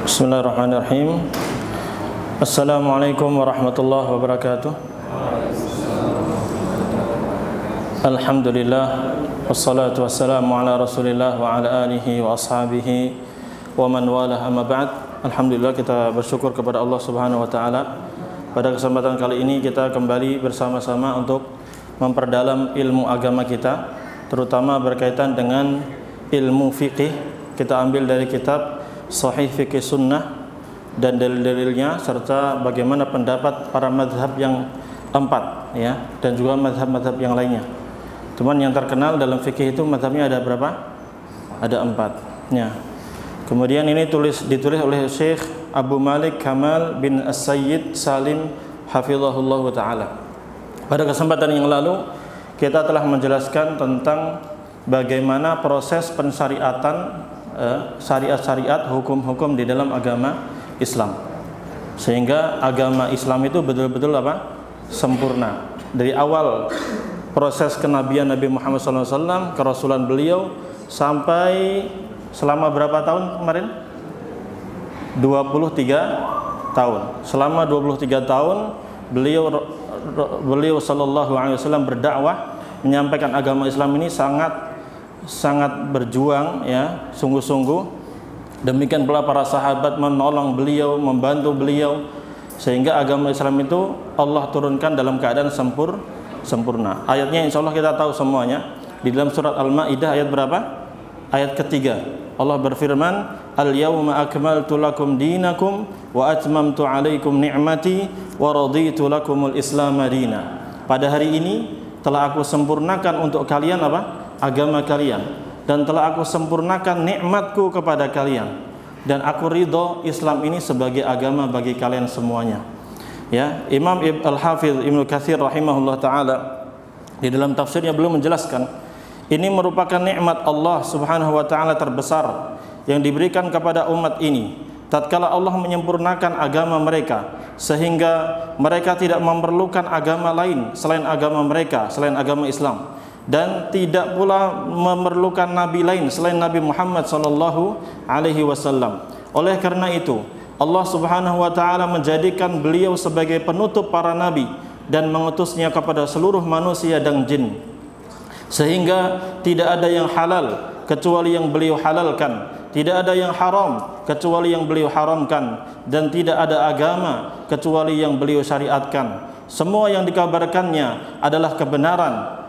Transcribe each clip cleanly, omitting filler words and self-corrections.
Bismillahirrahmanirrahim. Assalamualaikum warahmatullahi wabarakatuh. Alhamdulillah, wassalatu wassalamu ala Rasulillah wa ala alihi wa ashabihi wa man walah, amma ba'd. Alhamdulillah, kita bersyukur kepada Allah Subhanahu wa taala. Pada kesempatan kali ini kita kembali bersama-sama untuk memperdalam ilmu agama kita, terutama berkaitan dengan ilmu fikih. Kita ambil dari kitab Sahih Fikih Sunnah dan dalil-dalilnya, serta bagaimana pendapat para mazhab yang empat, ya, dan juga mazhab-mazhab yang lainnya. Cuman yang terkenal dalam fikih itu mazhabnya ada berapa? Ada empat, ya. Kemudian ini ditulis oleh Syekh Abu Malik Kamal bin As-Sayyid Salim hafizahullah ta'ala. Pada kesempatan yang lalu kita telah menjelaskan tentang bagaimana proses pensyariatan syariat-syariat, hukum-hukum di dalam agama Islam, sehingga agama Islam itu betul-betul apa? Sempurna. Dari awal proses kenabian Nabi Muhammad SAW, kerasulan beliau, sampai selama berapa tahun kemarin? 23 tahun. Selama 23 tahun beliau sallallahu alaihi wasallam berdakwah, menyampaikan agama Islam ini sangat berjuang, ya, sungguh-sungguh. Demikian pula para sahabat menolong beliau, membantu beliau, sehingga agama Islam itu Allah turunkan dalam keadaan sempurna. Ayatnya insya Allah kita tahu semuanya. Di dalam surat Al-Maidah ayat berapa? Ayat ketiga. Allah berfirman, "Al-yawma akmaltu lakum dinakum wa atmamtu alaikum ni'mati wa raditu lakumul Islam madina." Pada hari ini telah aku sempurnakan untuk kalian apa? Agama kalian, dan telah aku sempurnakan nikmatku kepada kalian, dan aku ridho Islam ini sebagai agama bagi kalian semuanya. Ya, Imam Al-Hafidh Ibnu Katsir rahimahullah taala di dalam tafsirnya belum menjelaskan ini merupakan nikmat Allah Subhanahu wa taala terbesar yang diberikan kepada umat ini tatkala Allah menyempurnakan agama mereka, sehingga mereka tidak memerlukan agama lain selain agama mereka, selain agama Islam, dan tidak pula memerlukan nabi lain selain Nabi Muhammad sallallahu alaihi wasallam. Oleh karena itu, Allah Subhanahu wa taala menjadikan beliau sebagai penutup para nabi dan mengutusnya kepada seluruh manusia dan jin, sehingga tidak ada yang halal kecuali yang beliau halalkan, tidak ada yang haram kecuali yang beliau haramkan, dan tidak ada agama kecuali yang beliau syariatkan. Semua yang dikabarkannya adalah kebenaran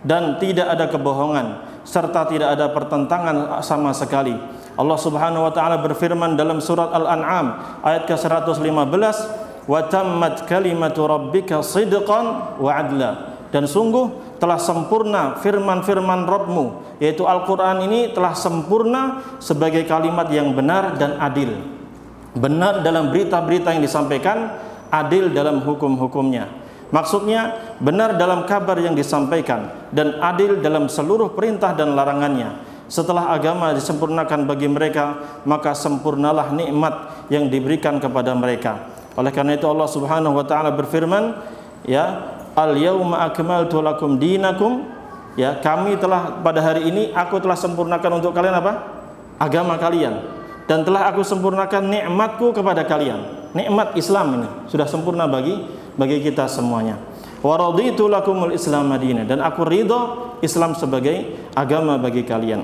dan tidak ada kebohongan, serta tidak ada pertentangan sama sekali. Allah Subhanahu wa taala berfirman dalam surat Al-An'am ayat ke-115, "Wa tammat kalimatu rabbika sidqan wa adla." Dan sungguh telah sempurna firman-firman Rabbmu, yaitu Al-Qur'an ini telah sempurna sebagai kalimat yang benar dan adil. Benar dalam berita-berita yang disampaikan, adil dalam hukum-hukumnya. Maksudnya benar dalam kabar yang disampaikan dan adil dalam seluruh perintah dan larangannya. Setelah agama disempurnakan bagi mereka, maka sempurnalah nikmat yang diberikan kepada mereka. Oleh karena itu Allah Subhanahu wa taala berfirman, ya, "Al-yauma akmaltu lakum dinakum." Ya, kami telah pada hari ini aku telah sempurnakan untuk kalian apa? Agama kalian, dan telah aku sempurnakan nikmatku kepada kalian. Nikmat Islam ini sudah sempurna bagi kita semuanya. Wa raditu lakumul Islam madina, dan aku ridho Islam sebagai agama bagi kalian.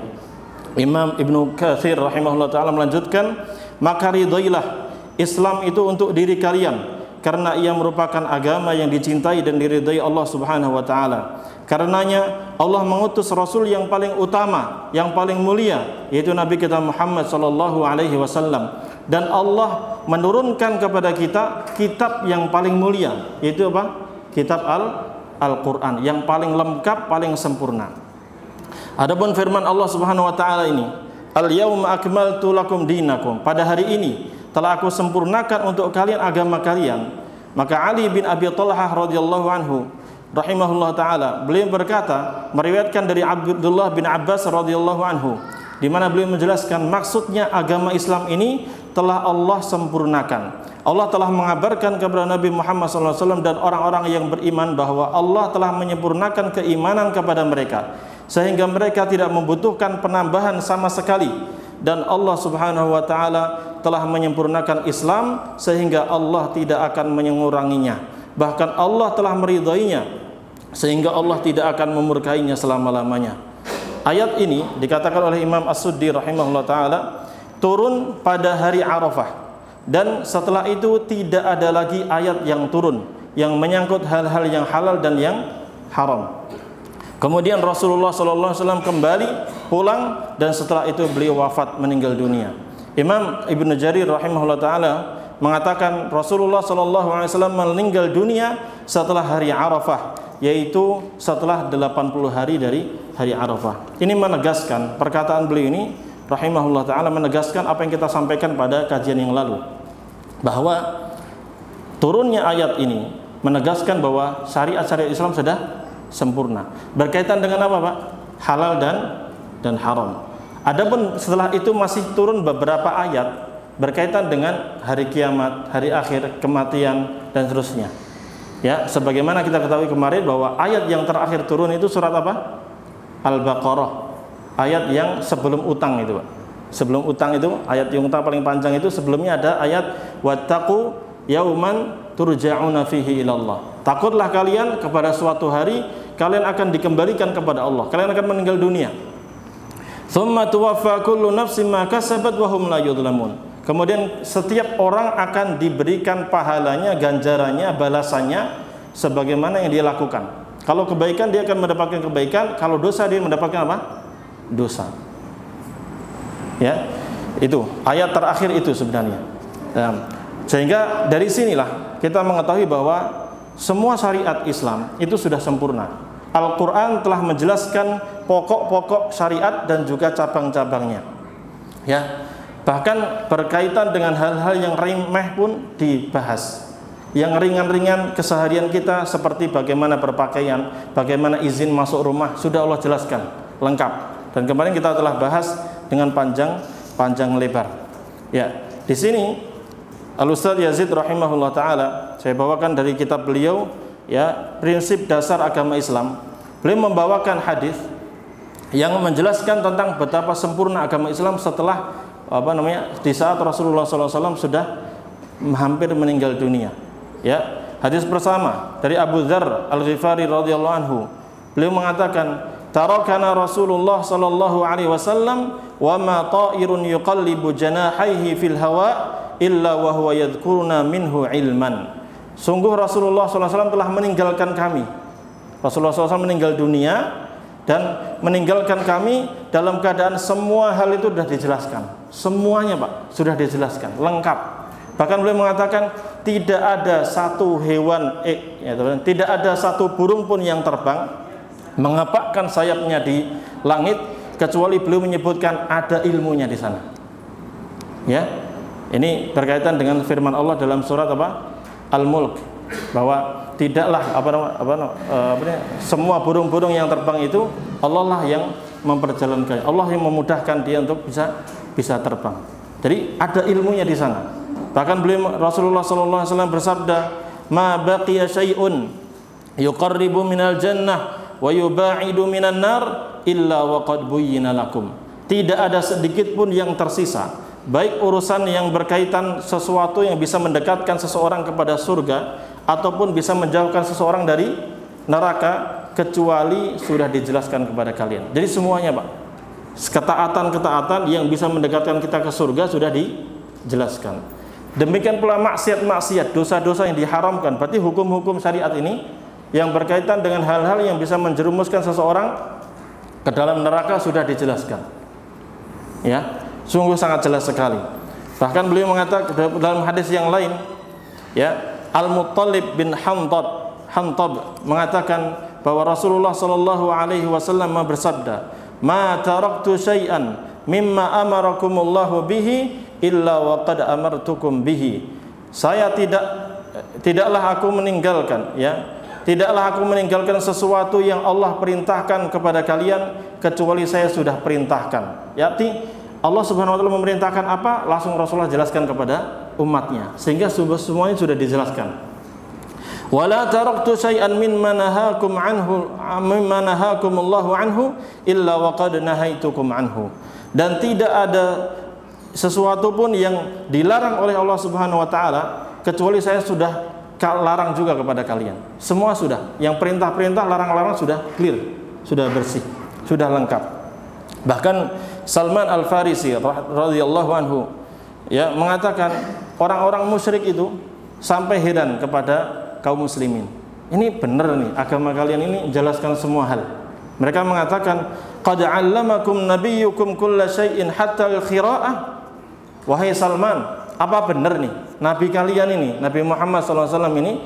Imam Ibnu Katsir rahimahullah taala melanjutkan, maka ridhoilah Islam itu untuk diri kalian, karena ia merupakan agama yang dicintai dan diridhai Allah Subhanahu wa taala. Karenanya Allah mengutus Rasul yang paling utama, yang paling mulia, yaitu Nabi kita Muhammad sallallahu alaihi wasallam. Dan Allah menurunkan kepada kita kitab yang paling mulia, yaitu apa? Kitab Al-Quran, yang paling lengkap, paling sempurna. Adapun firman Allah Subhanahu wa taala ini, "Al-yauma akmaltu lakum dinakum." Pada hari ini telah aku sempurnakan untuk kalian agama kalian. Maka Ali bin Abi Thalhah radhiyallahu anhu rahimahullah taala, beliau berkata, meriwayatkan dari Abdullah bin Abbas radhiyallahu anhu, di mana beliau menjelaskan maksudnya agama Islam ini telah Allah sempurnakan. Allah telah mengabarkan kepada Nabi Muhammad SAW dan orang-orang yang beriman bahwa Allah telah menyempurnakan keimanan kepada mereka, sehingga mereka tidak membutuhkan penambahan sama sekali. Dan Allah Subhanahu wa taala telah menyempurnakan Islam sehingga Allah tidak akan menguranginya. Bahkan Allah telah meridainya sehingga Allah tidak akan memurkainya selama-lamanya. Ayat ini dikatakan oleh Imam As-Suddi rahimahullah ta'ala turun pada hari Arafah, dan setelah itu tidak ada lagi ayat yang turun yang menyangkut hal-hal yang halal dan yang haram. Kemudian Rasulullah SAW kembali pulang, dan setelah itu beliau wafat, meninggal dunia. Imam Ibnu Jarir rahimahullah ta'ala mengatakan Rasulullah SAW meninggal dunia setelah hari Arafah, yaitu setelah 80 hari dari hari Arafah. Ini menegaskan, perkataan beliau ini rahimahullah ta'ala menegaskan apa yang kita sampaikan pada kajian yang lalu, bahwa turunnya ayat ini menegaskan bahwa syariat-syariat Islam sudah sempurna. Berkaitan dengan apa, Pak? Halal dan haram. Adapun setelah itu masih turun beberapa ayat berkaitan dengan hari kiamat, hari akhir, kematian, dan seterusnya. Ya, sebagaimana kita ketahui kemarin bahwa ayat yang terakhir turun itu surat apa? Al-Baqarah. Ayat yang sebelum utang itu, Pak. Sebelum utang itu, ayat yang utang paling panjang itu sebelumnya ada ayat wattaqu yauman turja'una fihi ilallah. Takutlah kalian kepada suatu hari kalian akan dikembalikan kepada Allah. Kalian akan meninggal dunia. Tsumma tuwaffa kullu nafsin ma kasabat wa hum la yudhlamun. Kemudian setiap orang akan diberikan pahalanya, ganjarannya, balasannya sebagaimana yang dia lakukan. Kalau kebaikan dia akan mendapatkan kebaikan, kalau dosa dia mendapatkan apa? Dosa. Ya, itu ayat terakhir itu sebenarnya. Sehingga dari sinilah kita mengetahui bahwa semua syariat Islam itu sudah sempurna. Al-Quran telah menjelaskan pokok-pokok syariat dan juga cabang-cabangnya. Ya. Bahkan berkaitan dengan hal-hal yang remeh pun dibahas. Yang ringan-ringan keseharian kita seperti bagaimana berpakaian, bagaimana izin masuk rumah, sudah Allah jelaskan lengkap. Dan kemarin kita telah bahas dengan panjang lebar. Ya, di sini Al-Ustaz Yazid rahimahullah ta'ala, saya bawakan dari kitab beliau, ya, prinsip dasar agama Islam. Beliau membawakan hadis yang menjelaskan tentang betapa sempurna agama Islam setelah di saat Rasulullah SAW sudah hampir meninggal dunia. Ya, hadis pertama dari Abu Dzar Al-Ghifari radhiyallahu anhu. Beliau mengatakan, "Tarakana Rasulullah sallallahu alaihi wasallam wa ma ta'irun yuqallibu janahaihi fil hawa illa wa huwa yadhkuruna minhu ilman." Sungguh Rasulullah SAW telah meninggalkan kami. Rasulullah SAW meninggal dunia dan meninggalkan kami dalam keadaan semua hal itu sudah dijelaskan. Semuanya, Pak, sudah dijelaskan lengkap. Bahkan beliau mengatakan tidak ada satu hewan, tidak ada satu burung pun yang terbang mengepakkan sayapnya di langit kecuali beliau menyebutkan ada ilmunya di sana. Ya, ini berkaitan dengan firman Allah dalam surat apa? Al-Mulk, bahwa tidaklah semua burung-burung yang terbang itu Allah lah yang memperjalankan, Allah yang memudahkan dia untuk bisa terbang. Jadi ada ilmunya di sana. Bahkan beliau Rasulullah SAW bersabda, "Ma baqiya syai'un yuqarribu minal jannah wa yuba'idu minan nar illa wa qad buyyina lakum." Tidak ada sedikit pun yang tersisa, baik urusan yang berkaitan sesuatu yang bisa mendekatkan seseorang kepada surga ataupun bisa menjauhkan seseorang dari neraka, kecuali sudah dijelaskan kepada kalian. Jadi semuanya, Pak, ketaatan-ketaatan yang bisa mendekatkan kita ke surga sudah dijelaskan. Demikian pula maksiat-maksiat, dosa-dosa yang diharamkan. Berarti hukum-hukum syariat ini yang berkaitan dengan hal-hal yang bisa menjerumuskan seseorang ke dalam neraka sudah dijelaskan. Ya, sungguh sangat jelas sekali. Bahkan beliau mengatakan dalam hadis yang lain, ya, Al-Muttalib bin Hantab mengatakan bahwa Rasulullah sallallahu alaihi wasallam bersabda, "Ma taraktu syai'an mimma amarakumullahu bihi illa wa qad amartukum bihi." Tidaklah aku meninggalkan, ya, tidaklah aku meninggalkan sesuatu yang Allah perintahkan kepada kalian kecuali saya sudah perintahkan. Yaitu Allah Subhanahu wa taala memerintahkan apa, langsung Rasulullah jelaskan kepada umatnya, sehingga semuanya sudah dijelaskan. Wala taraktu syai'an mimma nahakumullahu anhu illa wa qad nahaitukum anhu. Dan tidak ada sesuatu pun yang dilarang oleh Allah Subhanahu wa taala kecuali saya sudah larang juga kepada kalian. Semua sudah. Yang perintah-perintah, larang-larang sudah clear, sudah bersih, sudah lengkap. Bahkan Salman Al-Farisi radhiyallahu anhu ya mengatakan orang-orang musyrik itu sampai heran kepada kaum muslimin. Ini benar nih, agama kalian ini menjelaskan semua hal. Mereka mengatakan, "Qad 'allamakum nabiyyukum kulla syai'in hatta al-qira'ah." Wahai Salman, apa benar nih Nabi kalian ini, Nabi Muhammad SAW ini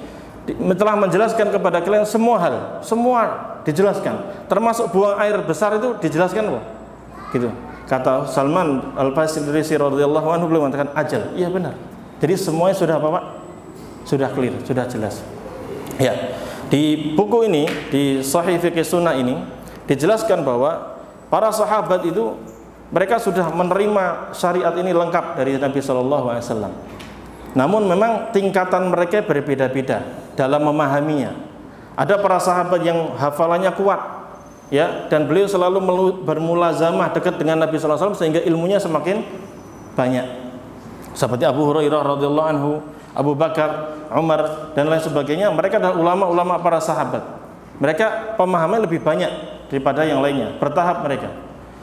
telah menjelaskan kepada kalian semua hal, semua dijelaskan, termasuk buang air besar itu dijelaskan apa? Gitu. Kata Salman Al-Farisi radhiyallahu anhu beliau mengatakan ajal. Iya benar. Jadi semuanya sudah apa Pak? Sudah clear, sudah jelas. Ya. Di buku ini, di Sahih Fiqh Sunnah ini dijelaskan bahwa para sahabat itu mereka sudah menerima syariat ini lengkap dari Nabi Shallallahu Alaihi Wasallam. Namun memang tingkatan mereka berbeda-beda dalam memahaminya. Ada para sahabat yang hafalannya kuat, ya, dan beliau selalu bermulazamah dekat dengan Nabi Shallallahu Alaihi Wasallam sehingga ilmunya semakin banyak. Seperti Abu Hurairah radhiyallahu anhu, Abu Bakar, Umar dan lain sebagainya. Mereka adalah ulama-ulama para sahabat. Mereka pemahamannya lebih banyak daripada yang lainnya. Bertahap mereka.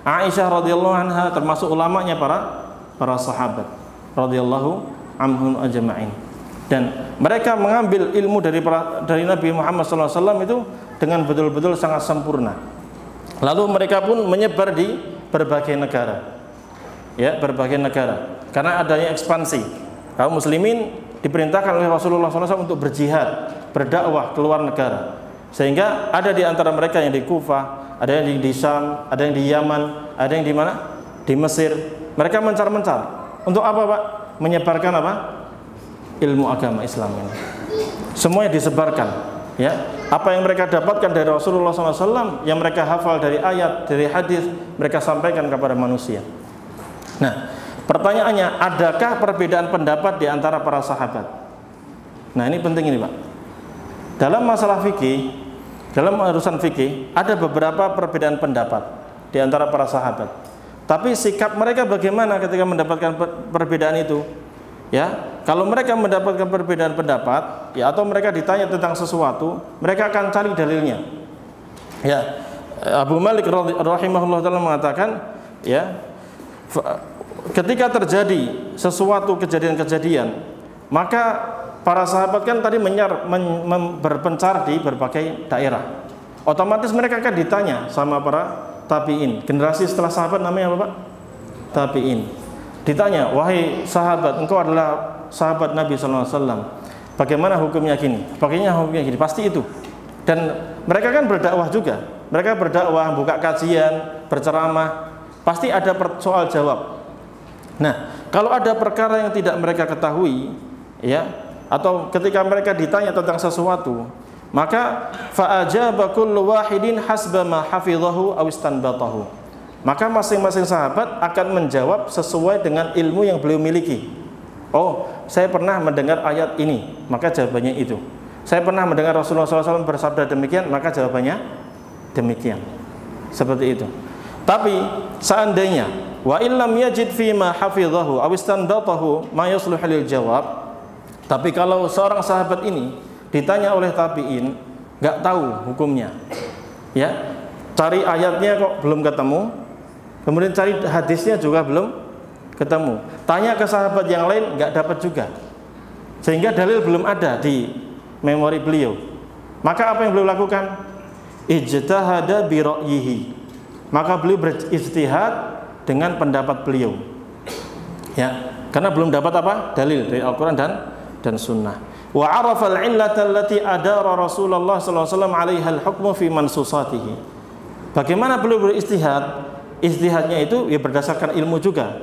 Aisyah radhiyallahu anha termasuk ulamanya para sahabat radhiyallahu anhum ajma'in. Dan mereka mengambil ilmu dari Nabi Muhammad SAW itu dengan betul-betul sangat sempurna. Lalu mereka pun menyebar di berbagai negara. Ya, berbagai negara. Karena adanya ekspansi. Kaum muslimin diperintahkan oleh Rasulullah SAW untuk berjihad, berdakwah keluar negara. Sehingga ada di antara mereka yang di Kufah, ada yang di Syam, ada yang di Yaman, ada yang di mana? Di Mesir. Mereka mencar-mencar. Untuk apa, Pak? Menyebarkan apa? Ilmu agama Islam ini. Semuanya disebarkan. Ya, apa yang mereka dapatkan dari Rasulullah SAW, yang mereka hafal dari ayat, dari hadis, mereka sampaikan kepada manusia. Nah, pertanyaannya, adakah perbedaan pendapat di antara para sahabat? Nah, ini penting ini, Pak. Dalam masalah fikih, dalam urusan fikih, ada beberapa perbedaan pendapat di antara para sahabat. Tapi sikap mereka bagaimana ketika mendapatkan perbedaan itu? Ya, kalau mereka mendapatkan perbedaan pendapat, ya, atau mereka ditanya tentang sesuatu, mereka akan cari dalilnya. Ya, Abu Malik rahimahullah taala mengatakan, ya, ketika terjadi sesuatu kejadian-kejadian, maka para sahabat kan tadi berpencar di berbagai daerah. Otomatis mereka akan ditanya sama para tabi'in. Generasi setelah sahabat namanya apa, Pak? Tabi'in. Ditanya, wahai sahabat, engkau adalah sahabat Nabi SAW, bagaimana hukumnya gini? Bagaimana hukumnya gini? Pasti itu. Dan mereka kan berdakwah juga. Mereka berdakwah, buka kajian, berceramah. Pasti ada soal jawab. Nah, kalau ada perkara yang tidak mereka ketahui, ya, atau ketika mereka ditanya tentang sesuatu, maka fa'ajaba kullu wahidin hasba ma hafidhahu aw istanbatahu. Maka masing-masing sahabat akan menjawab sesuai dengan ilmu yang beliau miliki. Oh, saya pernah mendengar ayat ini, maka jawabannya itu. Saya pernah mendengar Rasulullah SAW bersabda demikian, maka jawabannya demikian. Seperti itu. Tapi seandainya wa illam yajid fi ma hafidhahu aw istanbatahu ma yusluhu lil jawab. Tapi kalau seorang sahabat ini ditanya oleh tabi'in, nggak tahu hukumnya, ya, cari ayatnya kok belum ketemu, kemudian cari hadisnya juga belum ketemu, tanya ke sahabat yang lain nggak dapat juga, sehingga dalil belum ada di memori beliau. Maka apa yang beliau lakukan? Ijtahada bi ra'yihi. Maka beliau berijtihad dengan pendapat beliau, ya, karena belum dapat apa? Dalil dari Al-Quran dan Sunnah. Wa arafa al-'illata allati adara Rasulullah sallallahu alaihi wasallam 'alaiha al-hukmu fi mansusatihi. Bagaimana beliau beristihad? Istihadnya itu ya berdasarkan ilmu juga.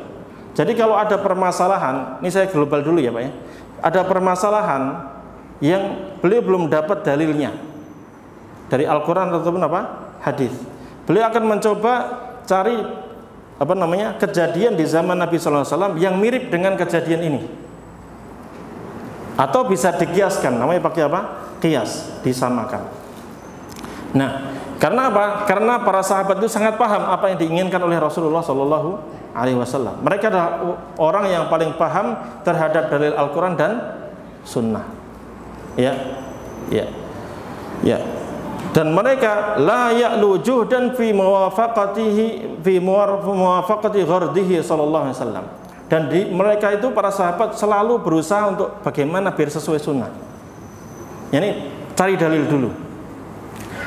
Jadi kalau ada permasalahan, ini saya global dulu ya, Pak ya. Ada permasalahan yang beliau belum dapat dalilnya dari Al-Qur'an ataupun apa? Hadis. Beliau akan mencoba cari kejadian di zaman Nabi sallallahu alaihi wasallam yang mirip dengan kejadian ini. Atau bisa dikiaskan, namanya pakai apa? Qiyas, disamakan. Nah, karena apa? Karena para sahabat itu sangat paham apa yang diinginkan oleh Rasulullah alaihi wasallam. Mereka adalah orang yang paling paham terhadap dalil Al-Qur'an dan sunnah. Ya. Ya. Ya. Dan mereka la ya'lu juhdan fi muwafaqatihi fi muwafaqati ghardihi sallallahu alaihi wasallam. Dan mereka itu para sahabat selalu berusaha untuk bagaimana biar sesuai sunnah. Yani cari dalil dulu.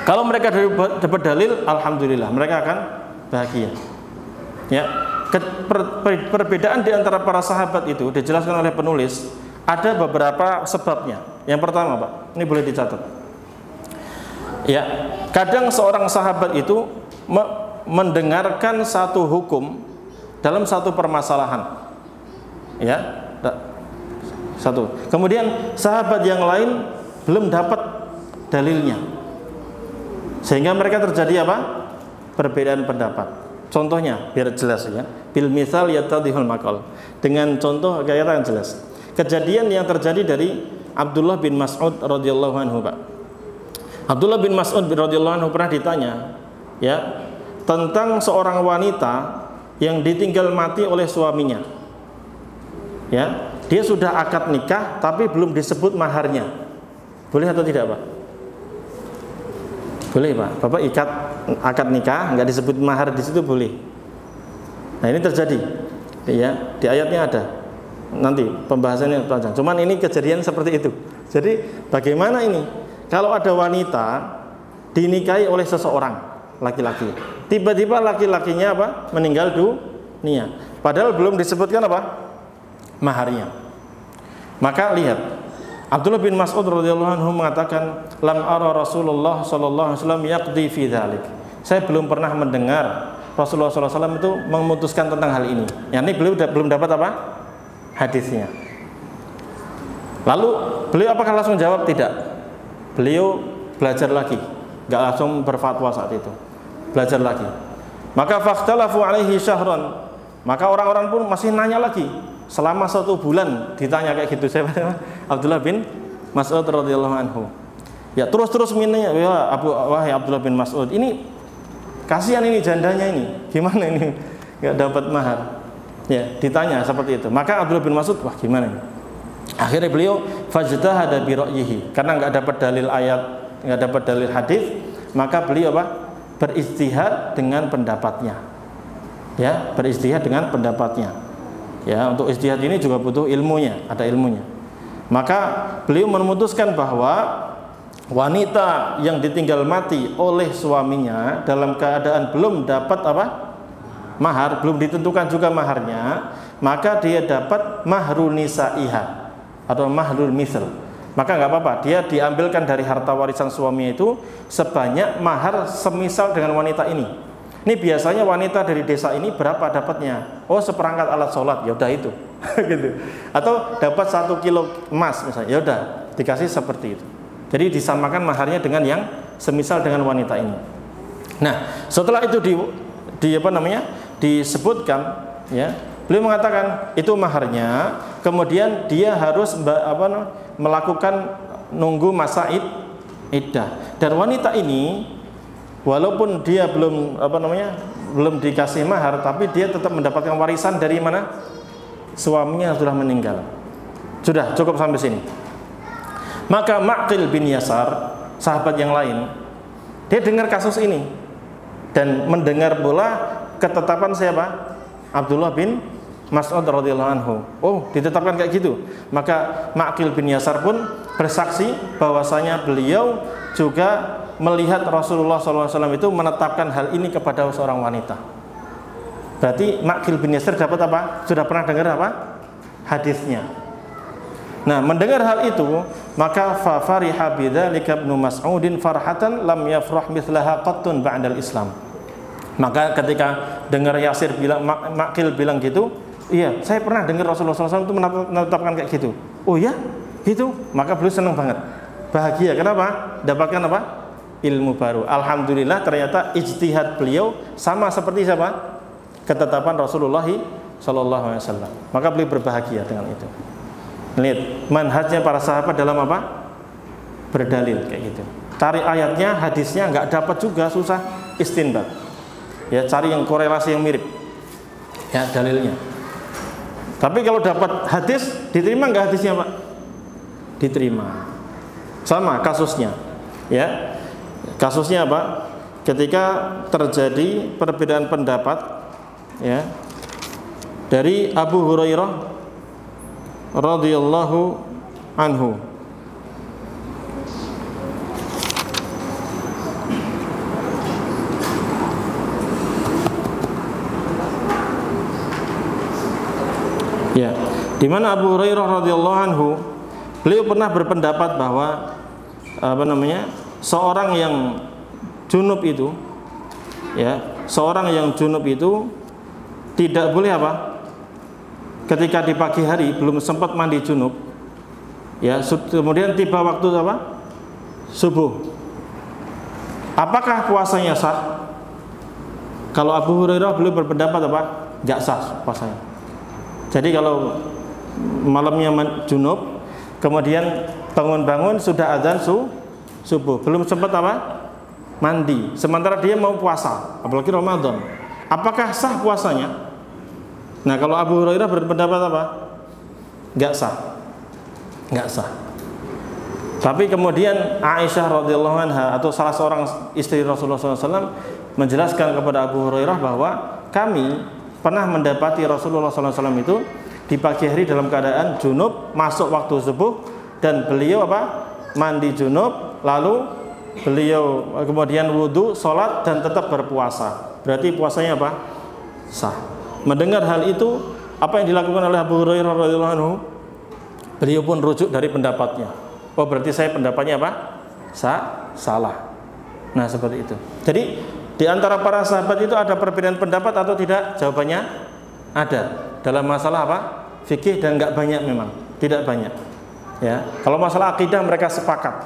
Kalau mereka dapat dalil, alhamdulillah, mereka akan bahagia. Ya, perbedaan di antara para sahabat itu dijelaskan oleh penulis, ada beberapa sebabnya. Yang pertama, Pak, ini boleh dicatat. Ya, kadang seorang sahabat itu mendengarkan satu hukum dalam satu permasalahan. Ya, satu. Kemudian sahabat yang lain belum dapat dalilnya, sehingga mereka terjadi apa? Perbedaan pendapat. Contohnya biar jelas ya. Bil misal yatadihul maqal. Dengan contoh kayak yang jelas. Kejadian yang terjadi dari Abdullah bin Mas'ud radhiyallahu anhu, Pak. Abdullah bin Mas'ud radhiyallahu anhu pernah ditanya, ya, tentang seorang wanita yang ditinggal mati oleh suaminya. Ya, dia sudah akad nikah tapi belum disebut maharnya. Boleh atau tidak, Pak? Boleh, Pak. Bapak akad nikah nggak disebut mahar di situ boleh. Nah, ini terjadi. Ya, di ayatnya ada. Nanti pembahasannya panjang. Cuman ini kejadian seperti itu. Jadi, bagaimana ini? Kalau ada wanita dinikahi oleh seseorang laki-laki, tiba-tiba laki-lakinya apa? Meninggal dunia. Padahal belum disebutkan apa? Maharnya. Maka lihat, Abdullah bin Mas'ud radhiyallahu anhu mengatakan, "Lam ara Rasulullah sallallahu alaihi wasallam yaqdi fi dzalik." Saya belum pernah mendengar Rasulullah sallallahu alaihi wasallam itu memutuskan tentang hal ini. Yang ini belum dapat apa? Hadisnya. Lalu beliau apakah langsung jawab? Tidak. Beliau belajar lagi, enggak langsung berfatwa saat itu. Belajar lagi. Maka fakhtalafu alaihi syahran. Maka orang-orang pun masih nanya lagi. Selama 1 bulan ditanya kayak gitu. Saya Abdullah bin Mas'ud radhiyallahu anhu. Ya, terus minanya, ya wahai Abdullah bin Mas'ud, ini kasihan ini jandanya ini. Gimana ini enggak dapat mahar? Ya, ditanya seperti itu. Maka Abdullah bin Mas'ud, wah gimana ini? Akhirnya beliau fajtahada bi ra'yihi. Karena enggak dapat dalil ayat, enggak dapat dalil hadis, maka beliau apa? Beristihad dengan pendapatnya. Ya, beristihad dengan pendapatnya. Ya, untuk ijtihad ini juga butuh ilmunya, ada ilmunya. Maka beliau memutuskan bahwa wanita yang ditinggal mati oleh suaminya dalam keadaan belum dapat apa? Mahar, belum ditentukan juga maharnya, maka dia dapat mahrun nisaiha atau mahrul misl. Maka nggak apa-apa, dia diambilkan dari harta warisan suaminya itu sebanyak mahar semisal dengan wanita ini. Ini biasanya wanita dari desa ini berapa dapatnya? Oh, seperangkat alat sholat, ya udah itu, gitu. Atau dapat 1 kilo emas misalnya, ya udah dikasih seperti itu. Jadi disamakan maharnya dengan yang semisal dengan wanita ini. Nah, setelah itu disebutkan, ya, beliau mengatakan itu maharnya. Kemudian dia harus melakukan nunggu masa iddah. Dan wanita ini walaupun dia belum dikasih mahar, tapi dia tetap mendapatkan warisan dari mana? Suaminya sudah meninggal. Sudah cukup sampai sini. Maka Ma'qil bin Yasar, sahabat yang lain, dia dengar kasus ini dan mendengar pula ketetapan siapa? Abdullah bin Mas'ud radhiyallahu anhu. Oh, ditetapkan kayak gitu. Maka Ma'qil bin Yasar pun bersaksi bahwasanya beliau juga melihat Rasulullah SAW itu menetapkan hal ini kepada seorang wanita. Berarti Ma'qil bin Yasar dapat apa? Sudah pernah dengar apa? Hadisnya. Nah, mendengar hal itu, maka fa fariha bidzalika ibnu Mas'udin farhatan lam yafrah mithlaha qattun ba'dal Islam. Maka ketika dengar Yasir bilang, Ma'qil bilang gitu, iya, saya pernah dengar Rasulullah SAW itu menetapkan kayak gitu. Oh ya, gitu. Maka beliau senang banget, bahagia. Kenapa? Dapatkan apa? Ilmu baru. Alhamdulillah, ternyata ijtihad beliau sama seperti siapa? Ketetapan Rasulullah SAW. Maka beliau berbahagia dengan itu. Lihat manhajnya para sahabat dalam apa? Berdalil kayak gitu. Cari ayatnya, hadisnya nggak dapat juga, susah, istinbat. Ya, cari yang korelasi yang mirip. Ya, dalilnya. Tapi kalau dapat hadis, diterima nggak hadisnya, Pak? Diterima. Sama kasusnya. Ya. Kasusnya apa? Ketika terjadi perbedaan pendapat, ya, dari Abu Hurairah radhiyallahu anhu. Ya, di mana Abu Hurairah radhiyallahu anhu, beliau pernah berpendapat bahwa seorang yang junub itu, ya, seorang yang junub itu tidak boleh apa? Ketika di pagi hari belum sempat mandi junub, ya, kemudian tiba waktu apa? Subuh. Apakah puasanya sah? Kalau Abu Hurairah beliau berpendapat apa? Enggak sah puasanya. Jadi kalau malamnya junub, kemudian bangun-bangun sudah azan subuh, belum sempat apa? Mandi. Sementara dia mau puasa, apalagi Ramadan. Apakah sah puasanya? Nah, kalau Abu Hurairah berpendapat apa? Enggak sah. Enggak sah. Tapi kemudian Aisyah radhiyallahu anha atau salah seorang istri Rasulullah SAW menjelaskan kepada Abu Hurairah bahwa kami pernah mendapati Rasulullah SAW itu di pagi hari dalam keadaan junub, masuk waktu subuh, dan beliau apa? Mandi junub, lalu beliau kemudian wudhu, sholat, dan tetap berpuasa. Berarti puasanya apa? Sah. Mendengar hal itu, apa yang dilakukan oleh Abu Hurairah radhiyallahu anhu? Beliau pun rujuk dari pendapatnya. Oh, berarti saya pendapatnya apa? Salah. Nah, seperti itu. Jadi di antara para sahabat itu ada perbedaan pendapat atau tidak? Jawabannya ada. Dalam masalah apa? Fikih, dan enggak banyak memang, tidak banyak. Ya, kalau masalah akidah mereka sepakat.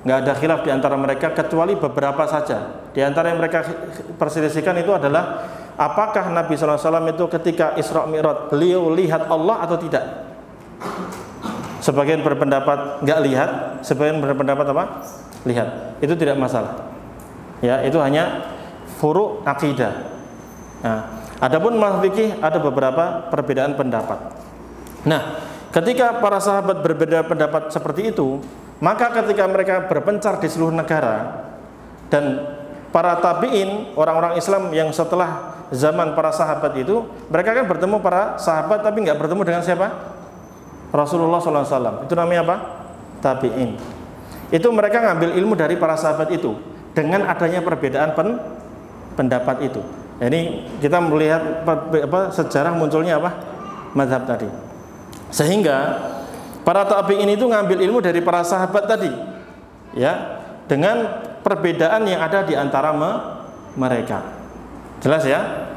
Enggak ada khilaf di antara mereka kecuali beberapa saja. Di antara yang mereka perselisihkan itu adalah apakah Nabi SAW itu ketika Isra Mi'raj beliau lihat Allah atau tidak? Sebagian berpendapat enggak lihat, sebagian berpendapat apa? Lihat. Itu tidak masalah. Ya, itu hanya furu' akidah. Nah, adapun masalah fikih ada beberapa perbedaan pendapat. Nah, ketika para sahabat berbeda pendapat seperti itu, maka ketika mereka berpencar di seluruh negara, dan para tabi'in, orang-orang Islam yang setelah zaman para sahabat itu, mereka kan bertemu para sahabat tapi nggak bertemu dengan siapa? Rasulullah SAW. Itu namanya apa? Tabi'in. Itu mereka ngambil ilmu dari para sahabat itu dengan adanya perbedaan pendapat itu. Ini kita melihat sejarah munculnya apa? Mazhab tadi. Sehingga para tabi'in itu ngambil ilmu dari para sahabat tadi, ya, dengan perbedaan yang ada di antara mereka. Jelas ya?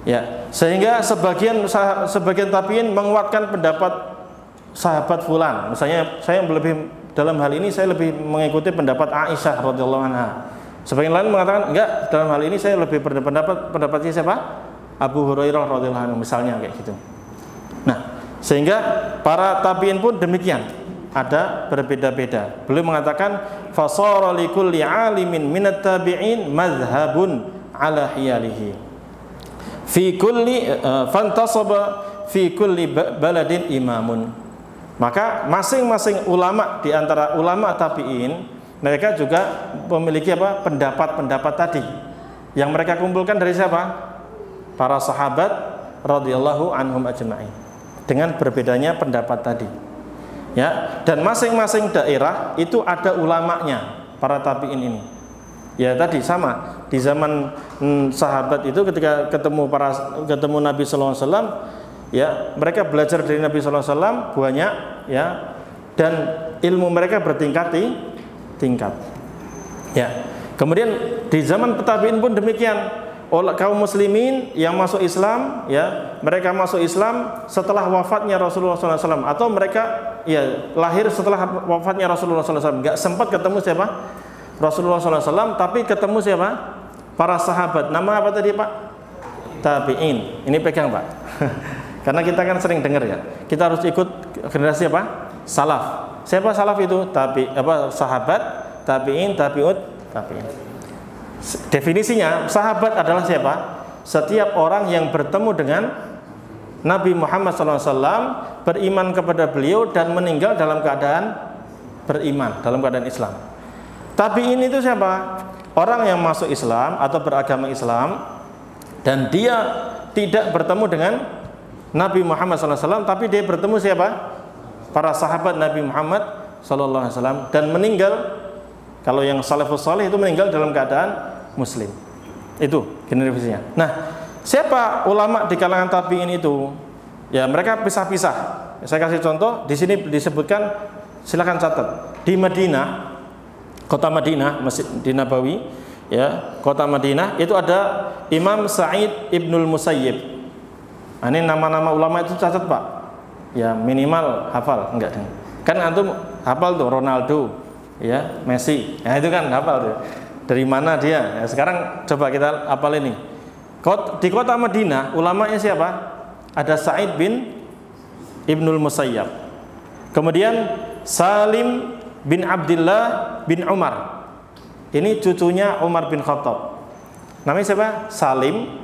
Ya. Sehingga sebagian tabi'in menguatkan pendapat sahabat fulan. Misalnya saya lebih dalam hal ini saya lebih mengikuti pendapat Aisyah radhiyallahu anha. Sebagian lain mengatakan enggak, dalam hal ini saya lebih pendapatnya siapa? Abu Hurairah radhiyallahu anhu misalnya, kayak gitu. Nah, sehingga para tabi'in pun demikian, ada berbeda-beda. Beliau mengatakan fasara likulli alimin minat tabi'in madhhabun ala hiyalihi. Fi kulli fantasaba fi kulli baladin imamun. Maka masing-masing ulama di antara ulama tabi'in mereka juga memiliki apa? Pendapat-pendapat tadi yang mereka kumpulkan dari siapa? Para sahabat radhiyallahu anhum ajma'in, dengan berbedanya pendapat tadi. Ya, dan masing-masing daerah itu ada ulamanya para tabi'in ini. Ya, tadi sama di zaman sahabat itu ketika ketemu Nabi sallallahu alaihi wasallam, ya, mereka belajar dari Nabi sallallahu alaihi wasallam banyak, ya, dan ilmu mereka bertingkat. Ya. Kemudian di zaman tabi'in pun demikian. Kaum muslimin yang masuk Islam, ya, mereka masuk Islam setelah wafatnya Rasulullah SAW, atau mereka ya lahir setelah wafatnya Rasulullah SAW. Nggak sempat ketemu siapa? Rasulullah SAW, tapi ketemu siapa? Para sahabat. Nama apa tadi, Pak? Tabi'in. Ini pegang, Pak. Karena kita kan sering dengar, ya. Kita harus ikut generasi apa? Salaf. Siapa salaf itu? Sahabat, tabi'in, tabi'ut, tabi'in. Definisinya sahabat adalah siapa? setiap orang yang bertemu dengan Nabi Muhammad SAW, beriman kepada beliau dan meninggal dalam keadaan beriman, dalam keadaan Islam. Tabi'in itu siapa? Orang yang masuk Islam atau beragama Islam dan dia tidak bertemu dengan Nabi Muhammad SAW, tapi dia bertemu siapa? Para sahabat Nabi Muhammad SAW dan meninggal. Kalau yang salafus salih itu meninggal dalam keadaan Muslim. Itu generasinya. Nah, siapa ulama di kalangan tabi'in itu? Ya, mereka pisah-pisah. Saya kasih contoh, di sini disebutkan, silakan catat. Di Madinah, kota Madinah, Masjid di Nabawi, ya, kota Madinah itu ada Imam Sa'id Ibnul Musayyib. Nah, ini nama-nama ulama itu catat, Pak. Ya, minimal hafal, enggak. Kan antum hafal tuh Ronaldo, ya, Messi. Ya, itu kan hafal tuh. Dari mana dia? Ya, sekarang coba kita hafal ini. Di kota Madinah, ulamanya siapa? Ada Sa'id bin Ibnul Musayyab. Kemudian Salim bin Abdullah bin Umar. Ini cucunya Umar bin Khattab. Namanya siapa? Salim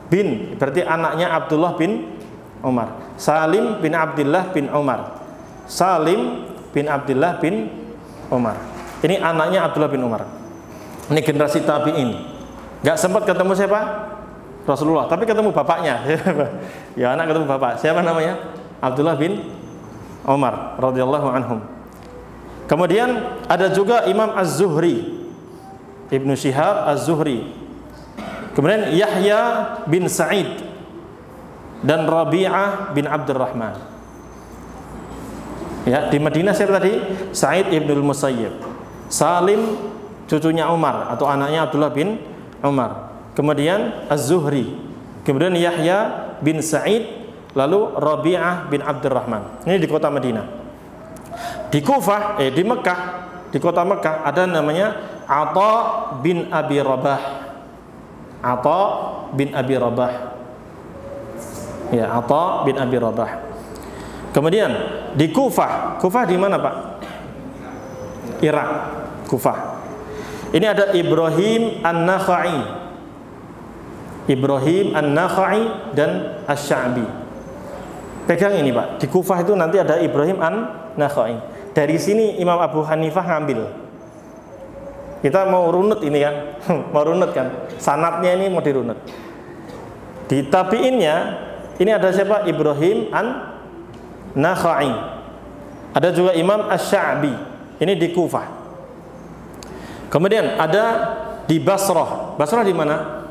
bin, berarti anaknya Abdullah bin Umar. Salim bin Abdullah bin Umar. Salim bin Abdullah bin Umar. Ini anaknya Abdullah bin Umar. Ini generasi tabi'in. Gak sempat ketemu siapa? Rasulullah, tapi ketemu bapaknya. Ya, anak ketemu bapak. Siapa namanya? Abdullah bin Umar radhiyallahu anhum. Kemudian ada juga Imam Az-Zuhri, Ibnu Syihab Az-Zuhri. Kemudian Yahya bin Sa'id dan Rabi'ah bin Abdurrahman. Ya, di Madinah siapa tadi? Sa'id Ibnul Musayyib. Salim cucunya Umar atau anaknya Abdullah bin Umar. Kemudian Az-Zuhri. Kemudian Yahya bin Sa'id, lalu Rabi'ah bin Abdurrahman. Ini di kota Madinah. Di Kufah, di Mekah, di kota Mekah ada namanya Atha bin Abi Rabah. Atha bin Abi Rabah. Ya, Atha bin Abi Rabah. Kemudian di Kufah. Kufah di mana, Pak? Irak. Kufah. Ini ada Ibrahim An-Nakhai. Ibrahim An-Nakhai dan Asy-Sya'bi. Pegang ini, Pak. Di Kufah itu nanti ada Ibrahim An-Nakhai. Dari sini Imam Abu Hanifah ngambil. Kita mau runut ini kan. Mau runut kan. Sanadnya ini mau dirunut. Di tabi'innya ini ada siapa? Ibrahim An-Nakhai. Ada juga Imam Asy-Sya'bi. Ini di Kufah. Kemudian ada di Basrah. Basrah di mana?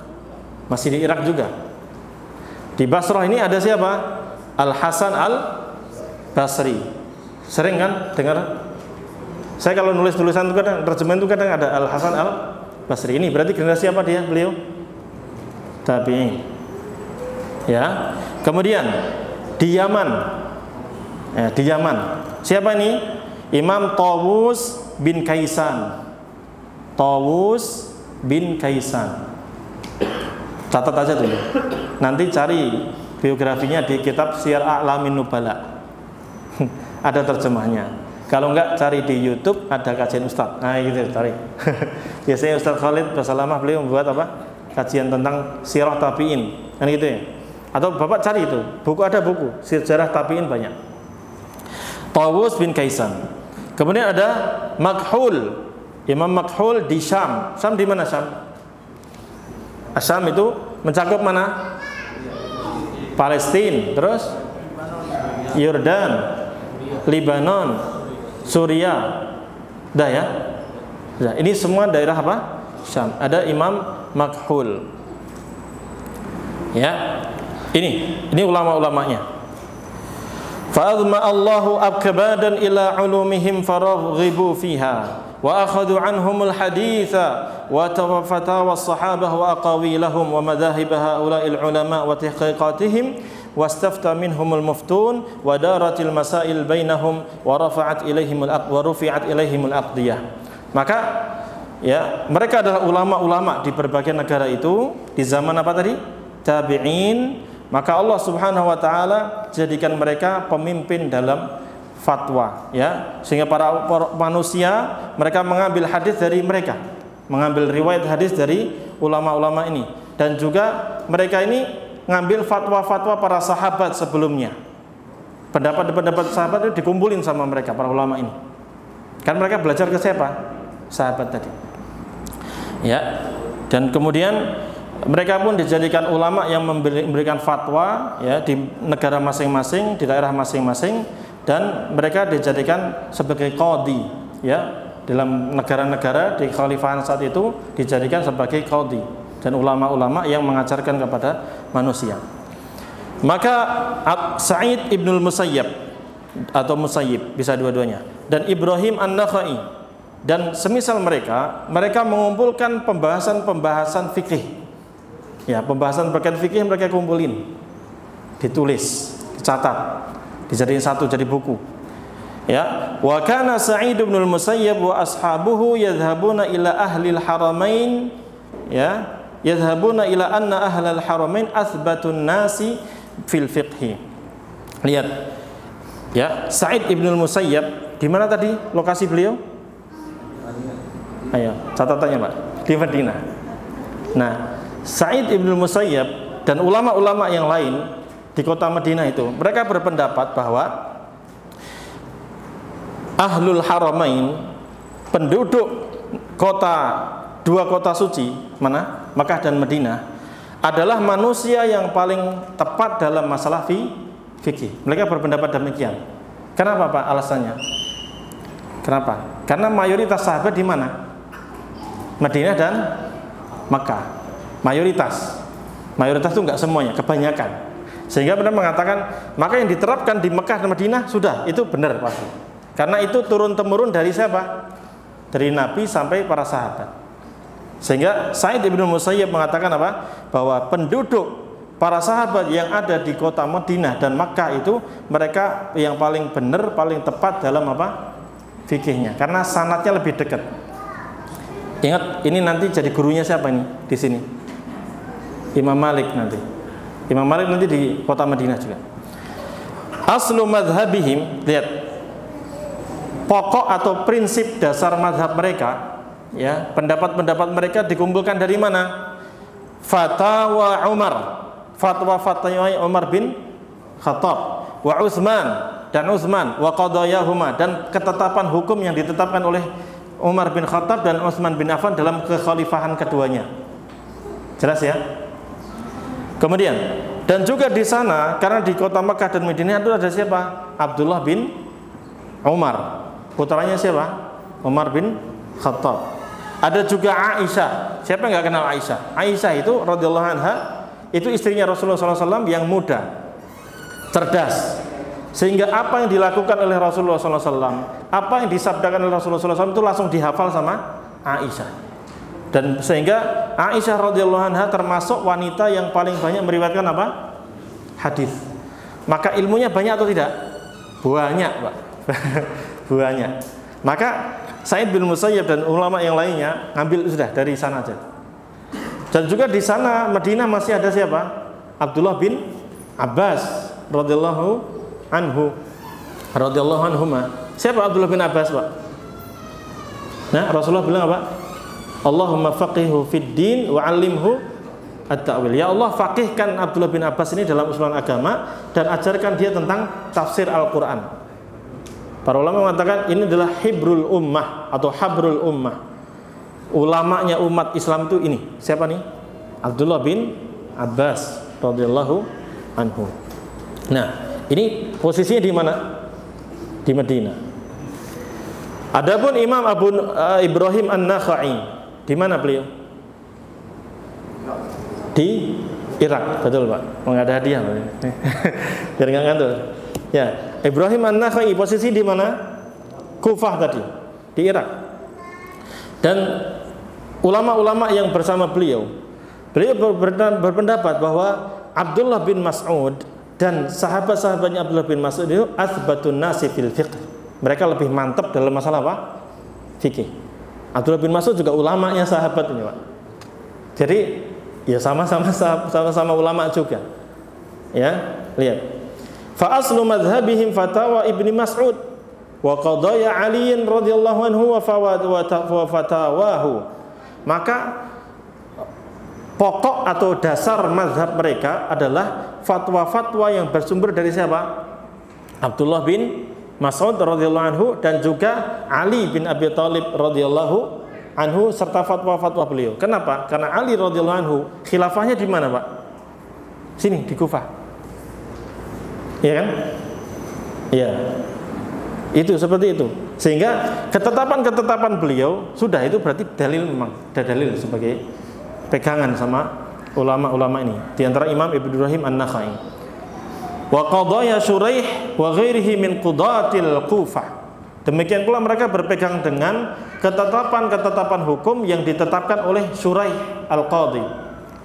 Masih di Irak juga. Di Basrah ini ada siapa? Al-Hasan Al-Basri. Sering kan dengar? Saya kalau nulis tulisan itu kadang, terjemahan itu kadang ada Al-Hasan Al-Basri. Ini berarti generasi apa dia? Beliau tabi'in. Ya. Kemudian di Yaman. Ya, di Yaman. Siapa ini? Imam Tawus bin Kaisan. Tawus bin Kaisan. Catat aja dulu. Nanti cari biografinya di kitab Syiar A'lamin Nubala. Ada terjemahnya. Kalau enggak cari di YouTube, ada kajian Ustadz. Nah, gitu cari. Biasanya Ustadz Khalid Basalamah beliau membuat apa? Kajian tentang sirah tabi'in. Kan gitu ya. Atau Bapak cari itu. Buku ada buku, sejarah tabi'in banyak. Tawus bin Kaisan. Kemudian ada Makhul. Imam Makhul di Syam. Syam di mana Syam? Syam itu mencakup mana? Palestina, terus Yordan, Lebanon, Suriah. Dah ya. Nah, ini semua daerah apa? Syam. Ada Imam Makhul. Ya. Ini ulama-ulamanya. Fa'adma Allahu abkabadan ila ulumihim faraghibu fiha. وأخذوا عنهم الحديث وفتاوى الصحابة وأقاويلهم ومذاهب هؤلاء العلماء وتحقيقاتهم واستفتى منهم المفتون ودارت المسائل بينهم ورفعت إليهم الأقضية. Maka ya, mereka adalah ulama-ulama di berbagai negara itu di zaman apa tadi? Tabi'in. Maka Allah Subhanahu wa taala jadikan mereka pemimpin dalam fatwa, ya, sehingga para manusia mereka mengambil hadis dari mereka, mengambil riwayat hadis dari ulama-ulama ini, dan juga mereka ini ngambil fatwa-fatwa para sahabat sebelumnya. Pendapat-pendapat sahabat itu dikumpulin sama mereka, para ulama ini. Kan mereka belajar ke siapa? Sahabat tadi. Ya. Dan kemudian mereka pun dijadikan ulama yang memberikan fatwa ya di negara masing-masing, di daerah masing-masing, dan mereka dijadikan sebagai qadhi ya. Dalam negara-negara di khalifahan saat itu dijadikan sebagai qadhi dan ulama-ulama yang mengajarkan kepada manusia. Maka Sa'id ibnul Musayyab atau Musayyib, bisa dua-duanya, dan Ibrahim An-Nakhai dan semisal mereka mengumpulkan pembahasan-pembahasan fikih. Ya, pembahasan berkaitan fikih mereka kumpulin, ditulis, dicatat, dijadiin satu jadi buku. Ya, wa kana Sa'id ibnul Musayyab wa ashabuhu yadhhabuna ila ahli al-haramain, ya, yadhhabuna ila anna ahlal haramain athbatun nasi fil fiqhi. Lihat ya, Sa'id ibnul Musayyab di mana tadi lokasi beliau? Ayo, catatannya Pak, di Madinah. Nah, Sa'id ibnul Musayyab dan ulama-ulama yang lain di kota Madinah itu, mereka berpendapat bahwa Ahlul Haramain, penduduk dua kota suci, mana? Makkah dan Madinah, adalah manusia yang paling tepat dalam masalah fikih. Mereka berpendapat demikian. Kenapa Pak alasannya? Kenapa? Karena mayoritas sahabat di mana? Madinah dan Makkah. Mayoritas itu enggak semuanya, kebanyakan. Sehingga benar mengatakan, maka yang diterapkan di Makkah dan Madinah sudah, itu benar pasti. Karena itu turun-temurun dari siapa? Dari Nabi sampai para sahabat. Sehingga Sa'id ibn Musayyab mengatakan apa? Bahwa penduduk para sahabat yang ada di kota Madinah dan Makkah itu mereka yang paling benar, paling tepat dalam apa? Fikihnya. Karena sanadnya lebih dekat. Ingat, ini nanti jadi gurunya siapa ini di sini? Imam Malik nanti. Imam Malik nanti di kota Madinah juga. Aslu madhabihim, lihat. Pokok atau prinsip dasar mazhab mereka, ya, pendapat-pendapat mereka dikumpulkan dari mana? Fatwa Umar, fatwa Umar bin Khattab, wa Utsman dan Utsman, wa qadayahuma, dan ketetapan hukum yang ditetapkan oleh Umar bin Khattab dan Utsman bin Affan dalam kekhalifahan keduanya. Jelas ya? Kemudian, dan juga di sana, karena di kota Makkah dan Madinah itu ada siapa? Abdullah bin Umar. Putranya siapa? Umar bin Khattab. Ada juga Aisyah. Siapa yang nggak kenal Aisyah? Aisyah itu radhiyallahu anha, itu istrinya Rasulullah SAW yang muda, cerdas. Sehingga apa yang dilakukan oleh Rasulullah SAW, apa yang disabdakan oleh Rasulullah SAW itu langsung dihafal sama Aisyah. Dan sehingga Aisyah radhiyallahu anha termasuk wanita yang paling banyak meriwayatkan apa? Hadis. Maka ilmunya banyak atau tidak? Banyak, Pak. Banyak. Maka Sa'id bin Musayyab dan ulama yang lainnya ngambil sudah dari sana aja. Dan juga di sana Madinah masih ada siapa? Abdullah bin Abbas radhiyallahu anhuma. Siapa Abdullah bin Abbas, Pak? Nah, Rasulullah bilang apa? Allahumma faqihhu fid din wa 'allimhu at-ta'wil. Ya Allah, faqihkan Abdullah bin Abbas ini dalam usulan agama dan ajarkan dia tentang tafsir Al-Qur'an. Para ulama mengatakan ini adalah hibrul ummah atau habrul ummah. Ulamanya umat Islam itu ini. Siapa nih? Abdullah bin Abbas radhiyallahu anhu. Nah, ini posisinya di mana? Di Madinah. Adapun Imam Ibrahim An-Nakhai, di mana beliau? Di Irak, betul Pak. Mau ada hadiah biar nggak ngantuk. Ya, Ibrahim An-Nakhai posisi di mana? Kufah tadi, di Irak. Dan ulama-ulama yang bersama beliau berpendapat bahwa Abdullah bin Mas'ud dan sahabat-sahabatnya Abdullah bin Mas'ud itu athbatun nasi fil fiqh. Mereka lebih mantap dalam masalah apa? Fikih. Abdullah bin Mas'ud juga ulamanya sahabat ini, Pak. Jadi ya sama-sama ulama juga. Ya, lihat. Fa aslu madhhabihim fatawa Ibnu Mas'ud wa qadaya Ali radhiyallahu anhu wa fatawahu. Maka pokok atau dasar mazhab mereka adalah fatwa-fatwa yang bersumber dari siapa? Abdullah bin Mas'ud radhiyallahu anhu dan juga Ali bin Abi Thalib radhiyallahu anhu serta fatwa-fatwa beliau. Kenapa? Karena Ali radhiyallahu anhu khilafahnya di mana, Pak? Sini di Kufah. Iya kan? Iya. Itu seperti itu. Sehingga ketetapan-ketetapan beliau sudah itu berarti dalil, memang ada dalil sebagai pegangan sama ulama-ulama ini. Di antara Imam Ibnu Ibrahim An-Nakhai. Wa qadaya Syuraih wa ghairihi min qudatil Kufah. Demikian pula mereka berpegang dengan ketetapan-ketetapan hukum yang ditetapkan oleh Syuraih Al-Qadhi.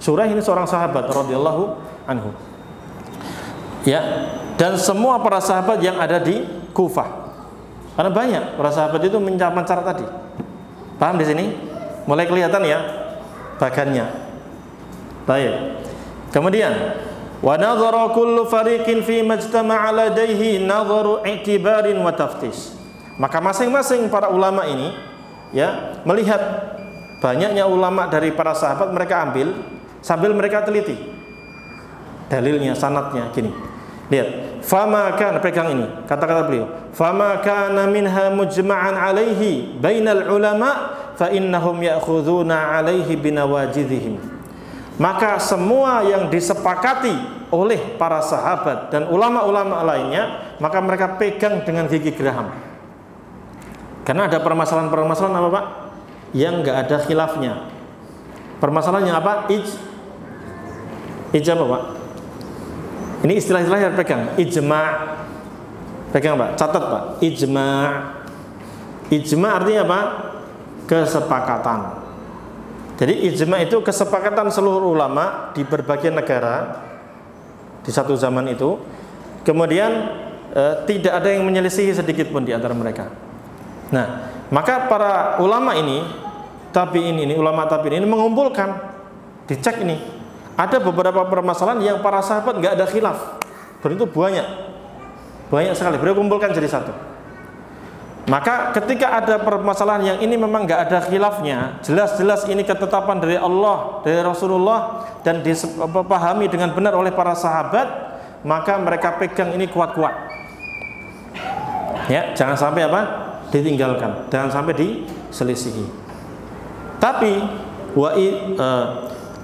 Syuraih ini seorang sahabat radhiyallahu anhu. Ya, dan semua para sahabat yang ada di Kufah. Karena banyak para sahabat itu mencatat tadi. Paham di sini? Mulai kelihatan ya bagannya. Baik. Kemudian wa nadhara kullu fariqin fi majtama'a ladaihi nadharu i'tibarin wa taftish. Maka masing-masing para ulama ini ya melihat banyaknya ulama dari para sahabat, mereka ambil sambil mereka teliti dalilnya, sanadnya gini. Lihat, fama kana, pegang ini kata-kata beliau, fama kana minha mujma'an alaihi bainal ulama fa innahum ya'khudhuna alaihi binawajidhihim. Maka semua yang disepakati oleh para sahabat dan ulama-ulama lainnya, maka mereka pegang dengan gigi geraham. Karena ada permasalahan-permasalahan apa, Pak? Yang enggak ada khilafnya. Permasalahannya apa? Apa, Pak? Ini istilah-istilah yang pegang. Ijma'. Pegang, Pak. Catat, Pak. Ijma'. Ijma' artinya apa? Kesepakatan. Jadi ijma' itu kesepakatan seluruh ulama di berbagai negara di satu zaman itu. Kemudian tidak ada yang menyelisihi sedikit pun di antara mereka. Nah, maka para ulama ini, tabi'in ini, ulama tabi'in ini mengumpulkan, dicek ini. Ada beberapa permasalahan yang para sahabat nggak ada khilaf. Dan itu banyak sekali. Beliau kumpulkan jadi satu. Maka ketika ada permasalahan yang ini memang nggak ada khilafnya, jelas-jelas ini ketetapan dari Allah, dari Rasulullah, dan dipahami dengan benar oleh para sahabat, maka mereka pegang ini kuat-kuat. Ya, jangan sampai apa? Ditinggalkan, jangan sampai diselisihi.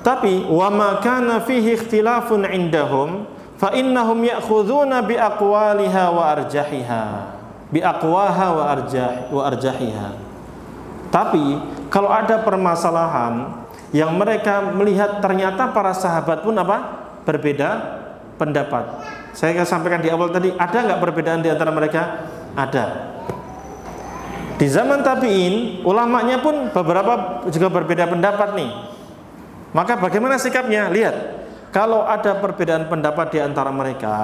Tapi wa ma kana fihi ikhtilafun indahum fa innahum ya'khudhuna bi aqwaliha wa arjahiha, bi aqwaha wa arjahiha. Tapi kalau ada permasalahan yang mereka melihat ternyata para sahabat pun apa? Berbeda pendapat. Saya akan sampaikan di awal tadi, ada nggak perbedaan di antara mereka? Ada. Di zaman tabi'in, ulamanya pun beberapa juga berbeda pendapat nih. Maka bagaimana sikapnya? Lihat, kalau ada perbedaan pendapat di antara mereka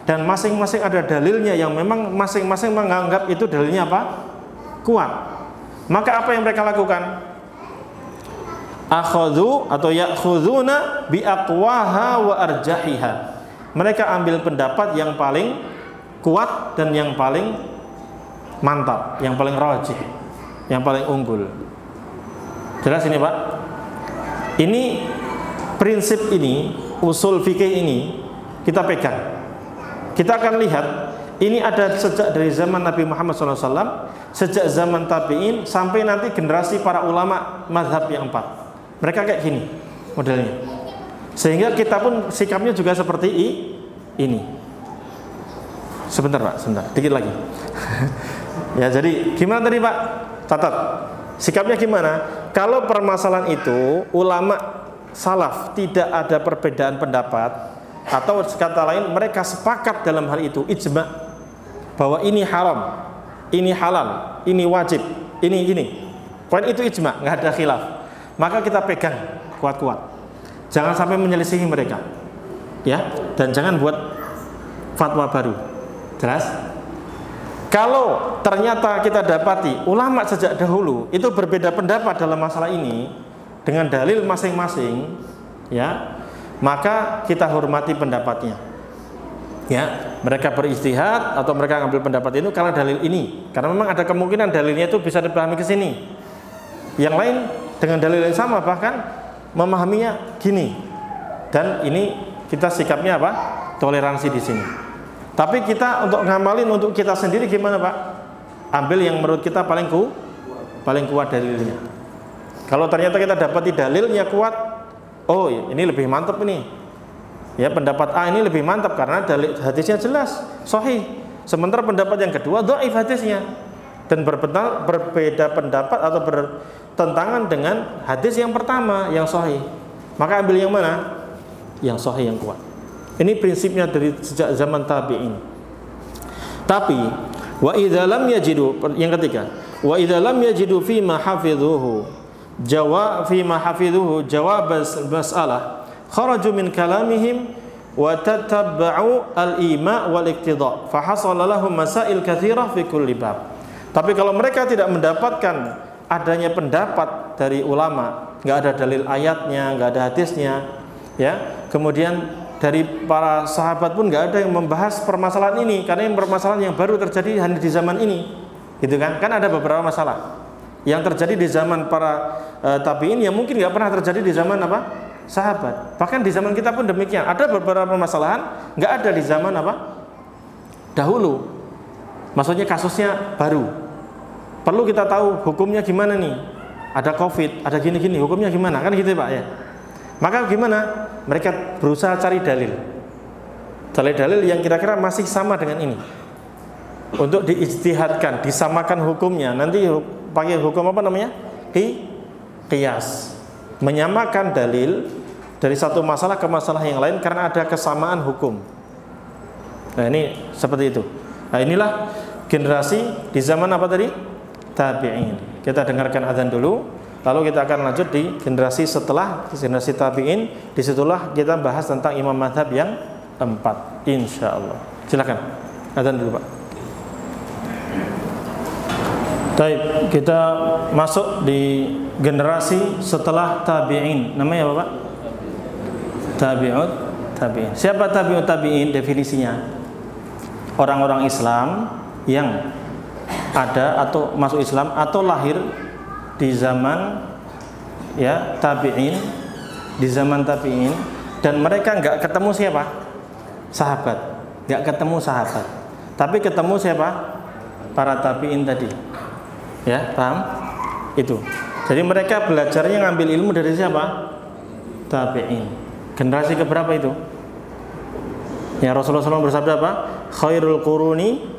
dan masing-masing ada dalilnya yang memang masing-masing menganggap itu dalilnya apa? Kuat. Maka apa yang mereka lakukan? Akhadhu atau ya'khudhuna bi aqwaha wa arjahiha. Mereka ambil pendapat yang paling kuat dan yang paling mantap, yang paling rajih, yang paling unggul. Jelas ini, Pak? Ini prinsip ini, usul fikih ini kita pegang. Kita akan lihat ini ada sejak dari zaman Nabi Muhammad SAW, sejak zaman tabi'in sampai nanti generasi para ulama mazhab yang 4. Mereka kayak gini modelnya. Sehingga kita pun sikapnya juga seperti ini. Sebentar, Pak, sebentar, dikit lagi. Ya, jadi gimana tadi, Pak? Catat. Sikapnya gimana? Kalau permasalahan itu ulama salaf tidak ada perbedaan pendapat, atau kata lain mereka sepakat dalam hal itu, ijma, bahwa ini haram, ini halal, ini wajib, ini. Poin itu ijma, nggak ada khilaf. Maka kita pegang kuat-kuat. Jangan sampai menyelisihi mereka. Ya, dan jangan buat fatwa baru. Jelas? Kalau ternyata kita dapati ulama sejak dahulu itu berbeda pendapat dalam masalah ini dengan dalil masing-masing, ya, maka kita hormati pendapatnya. Ya, mereka berijtihad atau mereka ngambil pendapat itu karena dalil ini, karena memang ada kemungkinan dalilnya itu bisa dipahami ke sini. Yang lain dengan dalil yang sama bahkan memahaminya gini. Dan ini kita sikapnya apa? Toleransi di sini. Tapi kita untuk ngamalin untuk kita sendiri gimana, Pak? Ambil yang menurut kita paling kuat dalilnya. Kalau ternyata kita dapati dalilnya kuat, oh ini lebih mantap ini. Ya, pendapat A ini lebih mantap karena dalil hadisnya jelas, sahih. Sementara pendapat yang kedua dhaif hadisnya dan berbeda pendapat atau bertentangan dengan hadis yang pertama yang sahih. Maka ambil yang mana? Yang sahih, yang kuat. Ini prinsipnya dari sejak zaman tabi'in. Tapi wa idza lam yajidu, yang ketiga, wa idza lam yajidu fi ma hafidhuhu jawab masalah kharaju min kalamihim wa tatabba'u al-ima' wal iqtida' fa hasala lahum masail katsirah fi kulli bab. Tapi kalau mereka tidak mendapatkan adanya pendapat dari ulama, enggak ada dalil ayatnya, enggak ada hadisnya, ya. Kemudian dari para sahabat pun enggak ada yang membahas permasalahan ini, karena ini permasalahan yang baru terjadi hanya di zaman ini. Gitu kan? Kan ada beberapa masalah yang terjadi di zaman para tabi'in yang mungkin enggak pernah terjadi di zaman apa? Sahabat. Bahkan di zaman kita pun demikian. Ada beberapa permasalahan nggak ada di zaman apa? Dahulu. Maksudnya kasusnya baru. Perlu kita tahu hukumnya gimana nih? Ada COVID, ada gini-gini, hukumnya gimana? Kan gitu, Pak ya. Maka gimana? Mereka berusaha cari dalil. Cari dalil yang kira-kira masih sama dengan ini. Untuk diijtihadkan, disamakan hukumnya. Nanti pakai hukum apa namanya? Qiyas. Menyamakan dalil dari satu masalah ke masalah yang lain karena ada kesamaan hukum. Nah ini seperti itu. Nah inilah generasi di zaman apa tadi? Tabi'in. Kita dengarkan azan dulu, lalu kita akan lanjut di generasi setelah generasi tabi'in. Disitulah kita bahas tentang imam mazhab yang 4, insya Allah. Silakan azan dulu, Pak. Baik, kita masuk di generasi setelah tabi'in. Namanya apa, Pak? Tabi'in. Siapa tabi'ut tabi'in? Definisinya orang-orang Islam yang ada atau masuk Islam atau lahir di zaman ya tabi'in, di zaman tabi'in, dan mereka nggak ketemu siapa? Sahabat. Nggak ketemu sahabat. Tapi ketemu siapa? Para tabi'in tadi. Ya, paham? Itu. Jadi mereka belajarnya ngambil ilmu dari siapa? Tabi'in. Generasi keberapa itu? Ya, Rasulullah SAW bersabda apa? Khairul quruni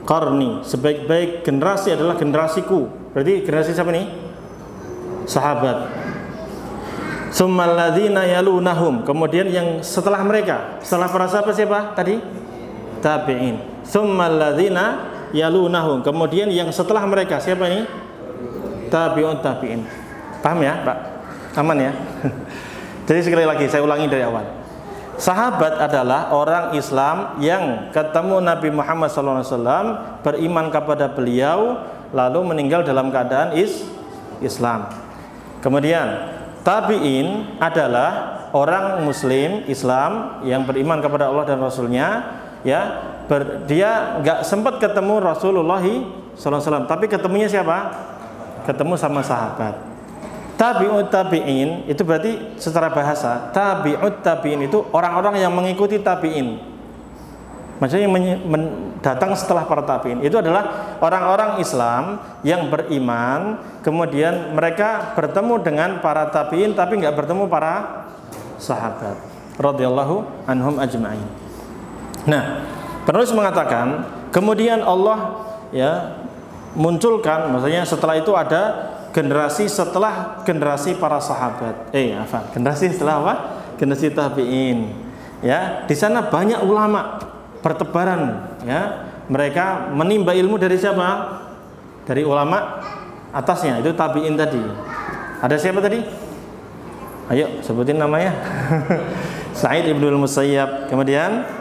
qarni. Sebaik-baik generasi adalah generasiku. Berarti generasi siapa nih? Sahabat. Tsummal ladzina yalunahum. Kemudian yang setelah mereka, setelah para sahabat siapa tadi? Tabi'in. Tsummal ladzina yalunahum. Kemudian yang setelah mereka siapa ini? Tabi'un tabi'in. Paham ya, Pak? Aman ya? Jadi sekali lagi saya ulangi dari awal. Sahabat adalah orang Islam yang ketemu Nabi Muhammad SAW, beriman kepada beliau, lalu meninggal dalam keadaan Islam. Kemudian tabi'in adalah orang Muslim Islam yang beriman kepada Allah dan Rasulnya, ya. Dia nggak sempat ketemu Rasulullah SAW, tapi ketemunya siapa? Ketemu sama sahabat. Tabi'ut tabi'in itu berarti secara bahasa, tabi'ut tabi'in itu orang-orang yang mengikuti tabi'in. Maksudnya datang setelah para tabi'in. Itu adalah orang-orang Islam yang beriman, kemudian mereka bertemu dengan para tabi'in tapi nggak bertemu para sahabat radhiyallahu anhum ajma'in. Nah, penulis mengatakan, kemudian Allah ya munculkan, maksudnya setelah itu ada generasi setelah generasi para sahabat. Generasi setelah apa? Generasi tabi'in. Ya, di sana banyak ulama bertebaran, ya. Mereka menimba ilmu dari siapa? Dari ulama atasnya, itu tabi'in tadi. Ada siapa tadi? Ayo sebutin namanya. Sa'id ibn al-Musayyab, kemudian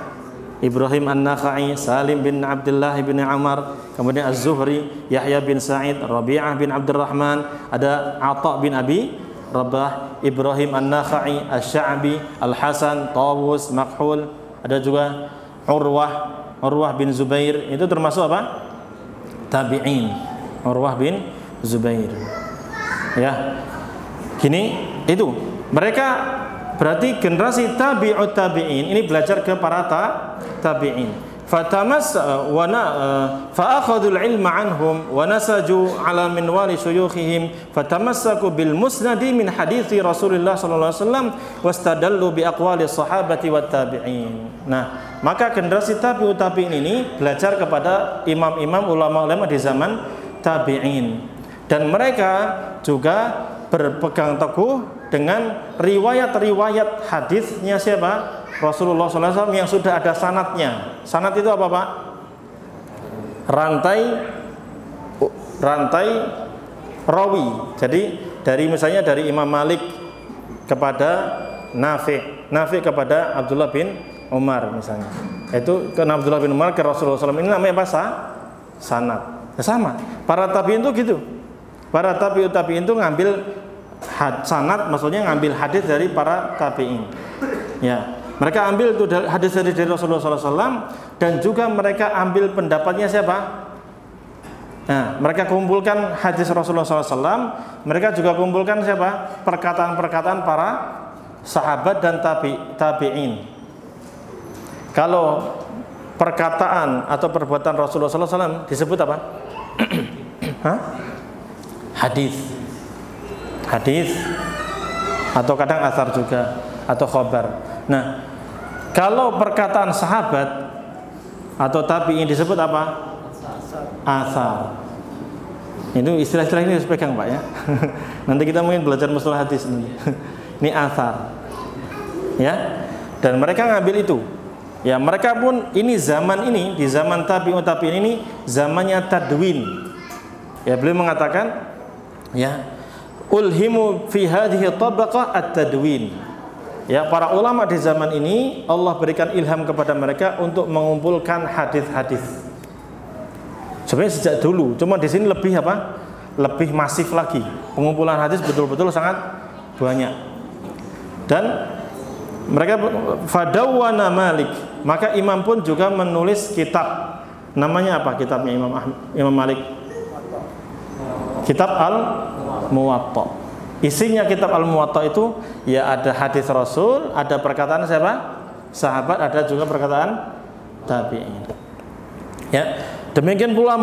Ibrahim an-Nakha'i, Salim bin Abdullah bin Amr, kemudian Az-Zuhri, Yahya bin Sa'id, Rabi'ah bin Abdurrahman, ada Atha bin Abi Rabah, Ibrahim an-Nakha'i, Asy-Sya'bi, Al-Hasan, Tawus, Makhul, ada juga Urwah bin Zubair. Itu termasuk apa? Tabi'in. Urwah bin Zubair. Ya. Gini, itu Mereka berarti generasi tabi'ut tabi'in ini belajar ke para tabi'in. Fa'akhadul ilma anhum wa nasaju ala minwali syuyukhihim fatamassaku bil musnadi min hadithi Rasulullah sallallahu alaihi wasallam wastadallu bi aqwali sahabati wat tabi'in. Nah, maka generasi tabi'ut tabi'in ini belajar kepada imam-imam ulama-ulama di zaman tabi'in, dan mereka juga berpegang teguh dengan riwayat-riwayat hadisnya siapa? Rasulullah SAW yang sudah ada sanadnya. Sanad itu apa, Pak? Rantai rawi. Jadi misalnya dari Imam Malik kepada Nafi kepada Abdullah bin Umar misalnya. Itu ke Abdullah bin Umar ke Rasulullah SAW, ini namanya apa? Sanad. Ya, sama. Para tabi'in itu gitu. Para tabi'in itu ngambil sanad, maksudnya ngambil hadis dari para tabi'in. Ya. Mereka ambil itu hadis dari Rasulullah SAW, dan juga mereka ambil pendapatnya siapa? Nah, mereka kumpulkan hadis Rasulullah SAW, mereka juga kumpulkan siapa? Perkataan-perkataan para sahabat dan tabi'in. Kalau perkataan atau perbuatan Rasulullah SAW disebut apa? Hadis atau kadang asar juga, atau khobar. Nah, kalau perkataan sahabat atau tabi'in disebut apa? Asar. Itu istilah-istilah ini harus pegang, Pak, ya. Nanti kita mungkin belajar mustalah hadis nanti. Ini asar. Ya. Dan mereka ngambil itu. Ya, mereka pun ini zaman ini, di zaman tabi'ut tabi'in ini zamannya tadwin. Ya, beliau mengatakan, ya, ulhimu fi hadhihi tabaqah at-tadwin. Ya, para ulama di zaman ini Allah berikan ilham kepada mereka untuk mengumpulkan hadis-hadis. Sebenarnya sejak dulu, cuma di sini lebih apa? Lebih masif lagi. Pengumpulan hadis betul-betul sangat banyak. Dan mereka fadawwana Malik, maka imam pun juga menulis kitab. Namanya apa kitabnya Imam Malik? Kitab Al-Muwatta. Isinya kitab Al-Muwatta itu ya ada hadis Rasul, ada perkataan siapa? Sahabat, ada juga perkataan tabi'in. Ya, demikian pula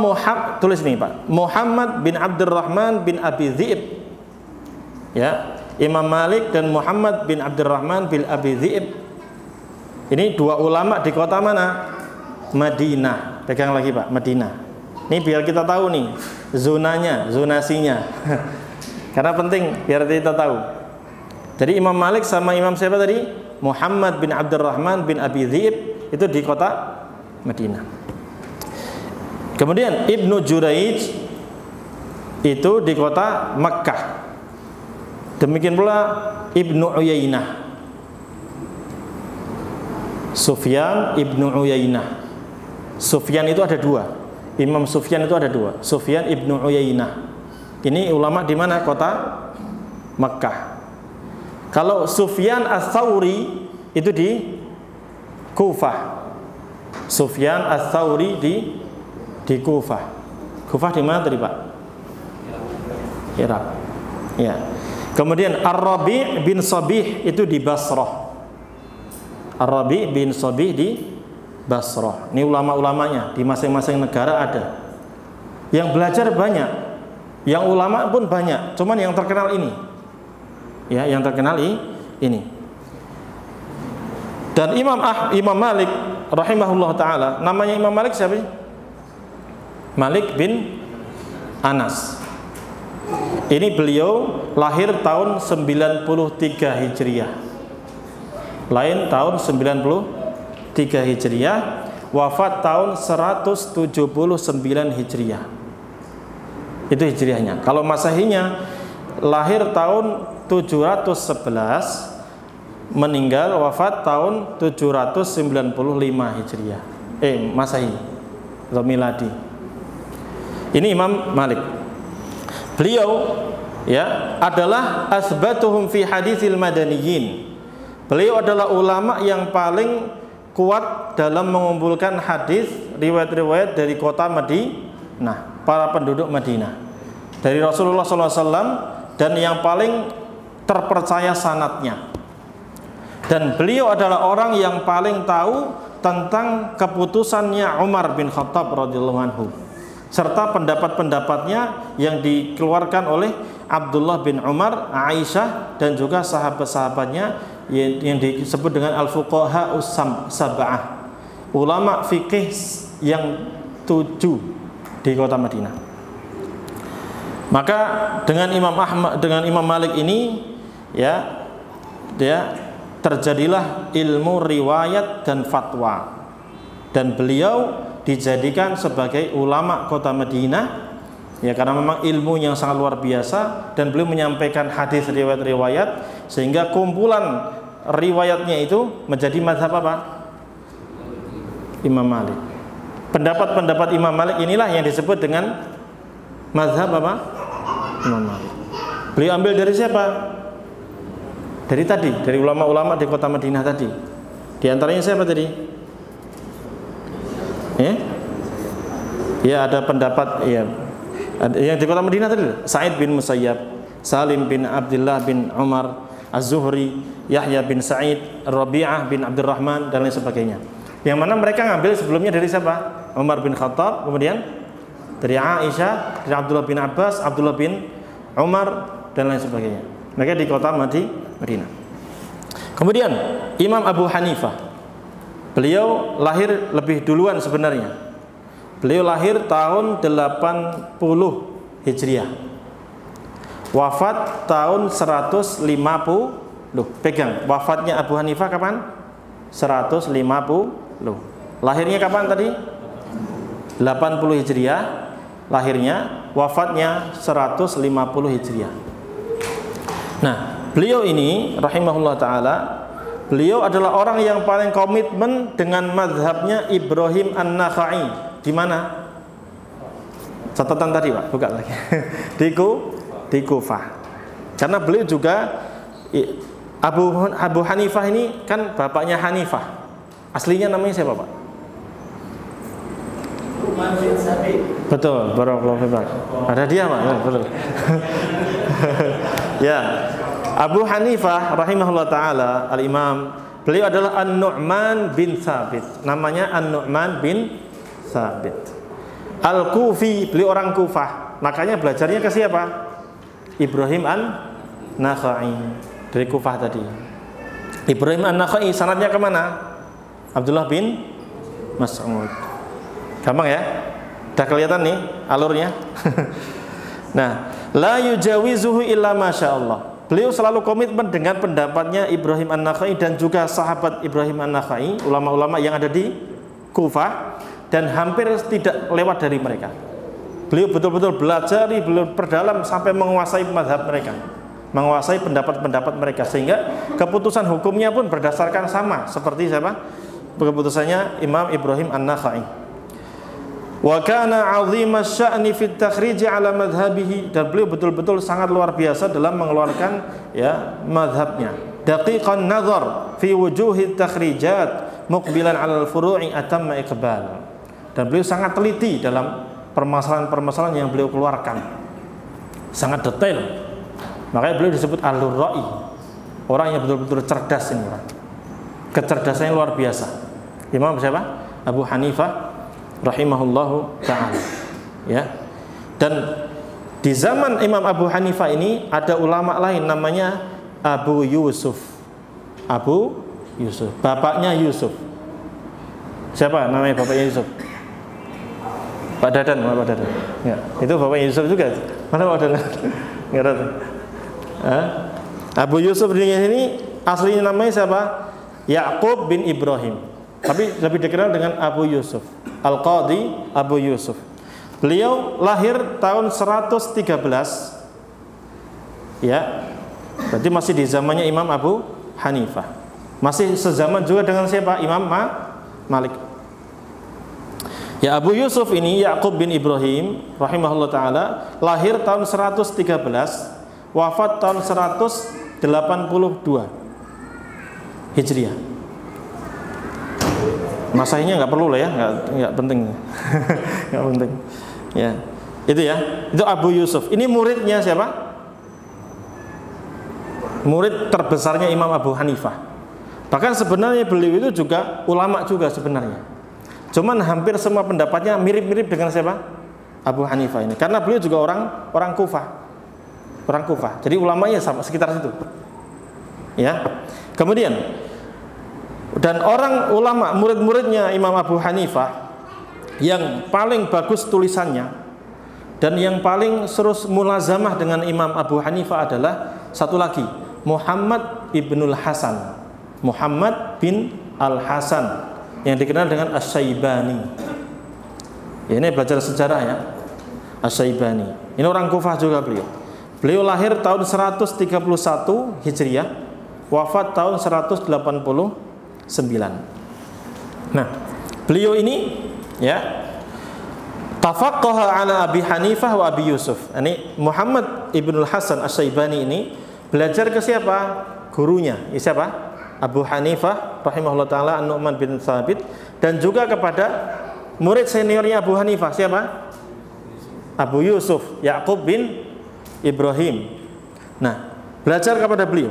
tulis nih, Pak. Muhammad bin Abdurrahman bin Abi Dhi'ib. Ya, Imam Malik dan Muhammad bin Abdurrahman bin Abi Dhi'ib. Ini dua ulama di kota mana? Madinah. Pegang lagi, Pak, Madinah. Ini biar kita tahu nih zonasinya. Karena penting biar kita tahu. Jadi Imam Malik sama Imam siapa tadi? Muhammad bin Abdurrahman bin Abi Dhi'ib itu di kota Madinah. Kemudian Ibnu Juraij itu di kota Makkah. Demikian pula Ibnu Uyainah. Sufyan Ibnu Uyainah. Sufyan itu ada dua. Imam Sufyan itu ada dua. Sufyan Ibnu Uyainah. Ini ulama di mana? Kota Makkah. Kalau Sufyan Ats-Tsauri itu di Kufah. Sufyan Ats-Tsauri di Kufah. Kufah di mana tadi, Pak? Irak. Ya. Kemudian Ar-Rabi' bin Shabih itu di Basrah. Ar-Rabi' bin Shabih di Basrah. Ini ulama-ulamanya di masing-masing negara ada. Yang belajar banyak. Yang ulama pun banyak, cuman yang terkenal ini. Ya, yang terkenal ini. Dan Imam Malik rahimahullah taala, namanya Imam Malik siapa? Malik bin Anas. Ini beliau lahir tahun 93 Hijriah. Lain tahun 93 Hijriah, wafat tahun 179 Hijriah. Itu hijriahnya. Kalau masehinya lahir tahun 711, meninggal wafat tahun 795 Hijriah. Masehi atau miladi. Ini Imam Malik. Beliau ya adalah asbatuhum fi haditsil madaniyin. Beliau adalah ulama yang paling kuat dalam mengumpulkan hadis riwayat-riwayat dari kota Madinah, para penduduk Madinah, dari Rasulullah SAW, dan yang paling terpercaya sanadnya. Dan beliau adalah orang yang paling tahu tentang keputusannya Umar bin Khattab radhiyallahu anhu, serta pendapat-pendapatnya yang dikeluarkan oleh Abdullah bin Umar, Aisyah, dan juga sahabat-sahabatnya yang disebut dengan al-fuqaha sab'ah, ulama fikih yang 7 di kota Madinah. Maka dengan Imam Malik ini ya, dia terjadilah ilmu riwayat dan fatwa, dan beliau dijadikan sebagai ulama kota Madinah ya, karena memang ilmu yang sangat luar biasa, dan beliau menyampaikan hadis riwayat-riwayat sehingga kumpulan riwayatnya itu menjadi mazhab apa? Imam Malik. Pendapat-pendapat Imam Malik inilah yang disebut dengan mazhab apa? Imam Malik. Beliau ambil dari siapa? Dari ulama-ulama di kota Madinah tadi. Di antaranya siapa tadi? Ya, ada pendapat ya. Yang di kota Madinah tadi, Sa'id bin Musayyab, Salim bin Abdullah bin Umar, Az-Zuhri, Yahya bin Sa'id, Rabi'ah bin Abdurrahman, dan lain sebagainya. Yang mana mereka ngambil sebelumnya dari siapa? Umar bin Khattab, kemudian dari Aisyah, dari Abdullah bin Abbas, Abdullah bin Umar, dan lain sebagainya. Mereka di kota Madinah. Kemudian Imam Abu Hanifah, beliau lahir lebih duluan sebenarnya. Beliau lahir tahun 80 Hijriah. Wafat tahun 150. Pegang. Wafatnya Abu Hanifah kapan? 150. Lahirnya kapan tadi? 80 Hijriah lahirnya, wafatnya 150 Hijriah. Nah, beliau ini rahimahullah ta'ala, beliau adalah orang yang paling komitmen dengan mazhabnya Ibrahim An-Nakhai. Di mana? Catatan tadi Pak, buka lagi. Di Kufah. Karena beliau juga Abu Hanifah ini kan bapaknya Hanifah. Aslinya namanya siapa Pak? Betul, barakallahu fiik. Ada dia Pak, betul. Ya, Abu Hanifah rahimahullah ta'ala al-imam, beliau adalah An-Nu'man bin Thabit. Namanya An-Nu'man bin Thabit Al-Kufi, beliau orang Kufah. Makanya belajarnya ke siapa? Ibrahim An-Nakhai dari Kufah tadi. Ibrahim An-Nakhai sanadnya kemana? Abdullah bin Mas'ud. Gampang ya? Udah kelihatan nih alurnya. Nah, la yujawizuhu illa masyaallah. Beliau selalu komitmen dengan pendapatnya Ibrahim An-Nakhai dan juga sahabat Ibrahim An-Nakhai, ulama-ulama yang ada di Kufah, dan hampir tidak lewat dari mereka. Beliau betul-betul belajar, beliau perdalam sampai menguasai mazhab mereka, menguasai pendapat-pendapat mereka, sehingga keputusan hukumnya pun berdasarkan sama seperti siapa? Keputusannya Imam Ibrahim An-Nakhai. Wa kana 'azima asy-sya'ni fi at-takhrij 'ala madhhabihi, dan beliau betul-betul sangat luar biasa dalam mengeluarkan ya mazhabnya. Daqiqan nazar fi wujuhi at-takhrijat muqbilan 'ala al-furu'i atamma iqbal. Dan beliau sangat teliti dalam permasalahan-permasalahan yang beliau keluarkan. Sangat detail. Makanya beliau disebut alur ra'i. Orang yang betul-betul cerdas ini orang. Kecerdasannya luar biasa. Imam siapa? Abu Hanifah rahimahullahu ta'ala. Ya. Dan di zaman Imam Abu Hanifah ini ada ulama lain namanya Abu Yusuf. Abu Yusuf, bapaknya Yusuf. Siapa namanya bapaknya Yusuf? Pak Dadan, Pak Dadan. Ya, itu bapaknya Yusuf juga. Mana Pak Dadan? Enggak ada. Abu Yusuf ini aslinya namanya siapa? Ya'qub bin Ibrahim. Tapi lebih dikenal dengan Abu Yusuf. Al-Qadhi Abu Yusuf. Beliau lahir tahun 113. Ya. Berarti masih di zamannya Imam Abu Hanifah. Masih sezaman juga dengan siapa? Imam Malik. Ya, Abu Yusuf ini Ya'qub bin Ibrahim rahimahullah taala lahir tahun 113, wafat tahun 182 Hijriah. Masahinya nggak perlu lah ya, nggak penting. Nggak penting. Ya, itu ya. Itu Abu Yusuf. Ini muridnya siapa? murid terbesarnya Imam Abu Hanifah. Bahkan sebenarnya beliau itu juga ulama juga sebenarnya. Cuman hampir semua pendapatnya mirip-mirip dengan siapa? Abu Hanifah ini. Karena beliau juga orang Kufah. Orang Kufah. Jadi ulamanya sama sekitar situ. Ya. Kemudian dan orang ulama murid-muridnya Imam Abu Hanifah yang paling bagus tulisannya dan yang paling terus mulazamah dengan Imam Abu Hanifah adalah satu lagi, Muhammad ibnul Hasan, Muhammad bin Al-Hasan yang dikenal dengan Asy-Syaibani. Ya, ini belajar sejarah ya, Asy-Syaibani. Ini orang Kufah juga beliau. Beliau lahir tahun 131 Hijriah, wafat tahun 189. Nah, beliau ini ya tafaqqaha ala Abi Hanifah wa Abi Yusuf. Ini Muhammad ibnul Hasan Asy-Syaibani ini belajar ke siapa? Gurunya. Siapa? Abu Hanifah rahimahullah taala An-Nu'man bin Tsabit, dan juga kepada murid seniornya Abu Hanifah siapa? Abu Yusuf Ya'qub bin Ibrahim. Nah, belajar kepada beliau.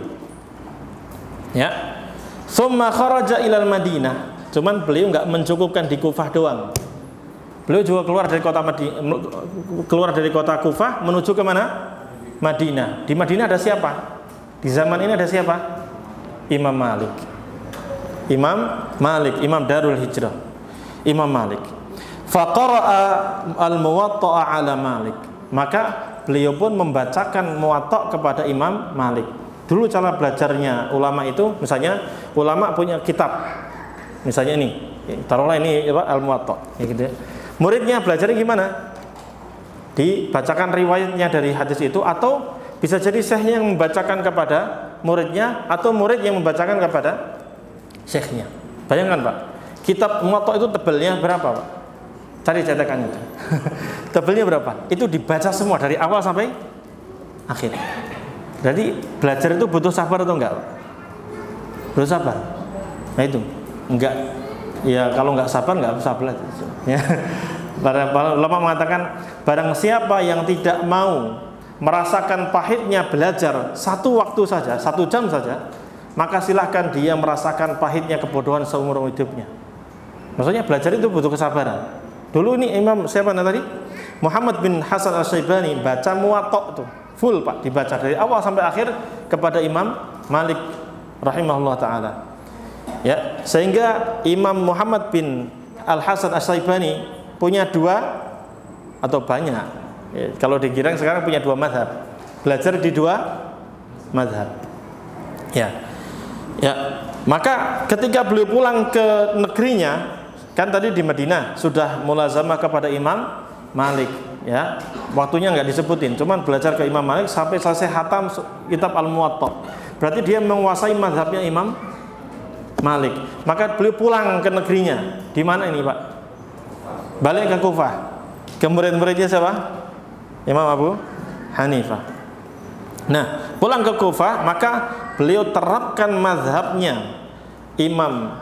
Ya. Tsumma kharaja ilal Madinah. Cuman beliau enggak mencukupkan di Kufah doang. Beliau juga keluar dari kota Kufah menuju ke mana? Madinah. Di Madinah ada siapa? Di zaman ini ada siapa? Imam Malik. Imam Malik, Imam Darul Hijrah. Imam Malik. Faqara'a al-Muwatta'a ala Malik. Maka beliau pun membacakan Muwatta' kepada Imam Malik. Dulu cara belajarnya ulama itu, misalnya ulama punya kitab. Misalnya ini, taruhlah ini Al-Muwatta', ya gitu ya. Muridnya belajarnya gimana? Dibacakan riwayatnya dari hadis itu, atau bisa jadi syekhnya yang membacakan kepada muridnya, atau murid yang membacakan kepada syekhnya. Bayangkan Pak, kitab Muwatta itu tebalnya berapa Pak? Cari cetakan itu. Tebalnya berapa? Itu dibaca semua dari awal sampai akhir. Jadi belajar itu butuh sabar atau enggak Pak? Butuh sabar. Nah itu, enggak. Ya kalau nggak sabar nggak bisa belajar. Ya. Para ulama mengatakan barang siapa yang tidak mau merasakan pahitnya belajar satu waktu saja, 1 jam saja, maka silahkan dia merasakan pahitnya kebodohan seumur hidupnya. Maksudnya belajar itu butuh kesabaran. Dulu ini Imam siapa tadi? Muhammad bin Hasan Asy-Syaibani baca Muwatta' tuh full Pak, dibaca dari awal sampai akhir kepada Imam Malik rahimahullah taala. Ya, sehingga Imam Muhammad bin Al-Hasan Asy-Syaibani punya 2 atau banyak. Ya, kalau dikira sekarang punya 2 mazhab. Belajar di 2 mazhab. Ya. Ya, maka ketika beliau pulang ke negerinya, kan tadi di Madinah sudah mulazamah kepada Imam Malik, ya. Waktunya nggak disebutin, cuman belajar ke Imam Malik sampai selesai khatam kitab Al-Muwatta'. Berarti dia menguasai mazhabnya Imam Malik. Maka beliau pulang ke negerinya. Di mana ini Pak? Balik ke Kufah. Ke murid-muridnya siapa? Imam Abu Hanifah. Nah, pulang ke Kufah, maka beliau terapkan mazhabnya Imam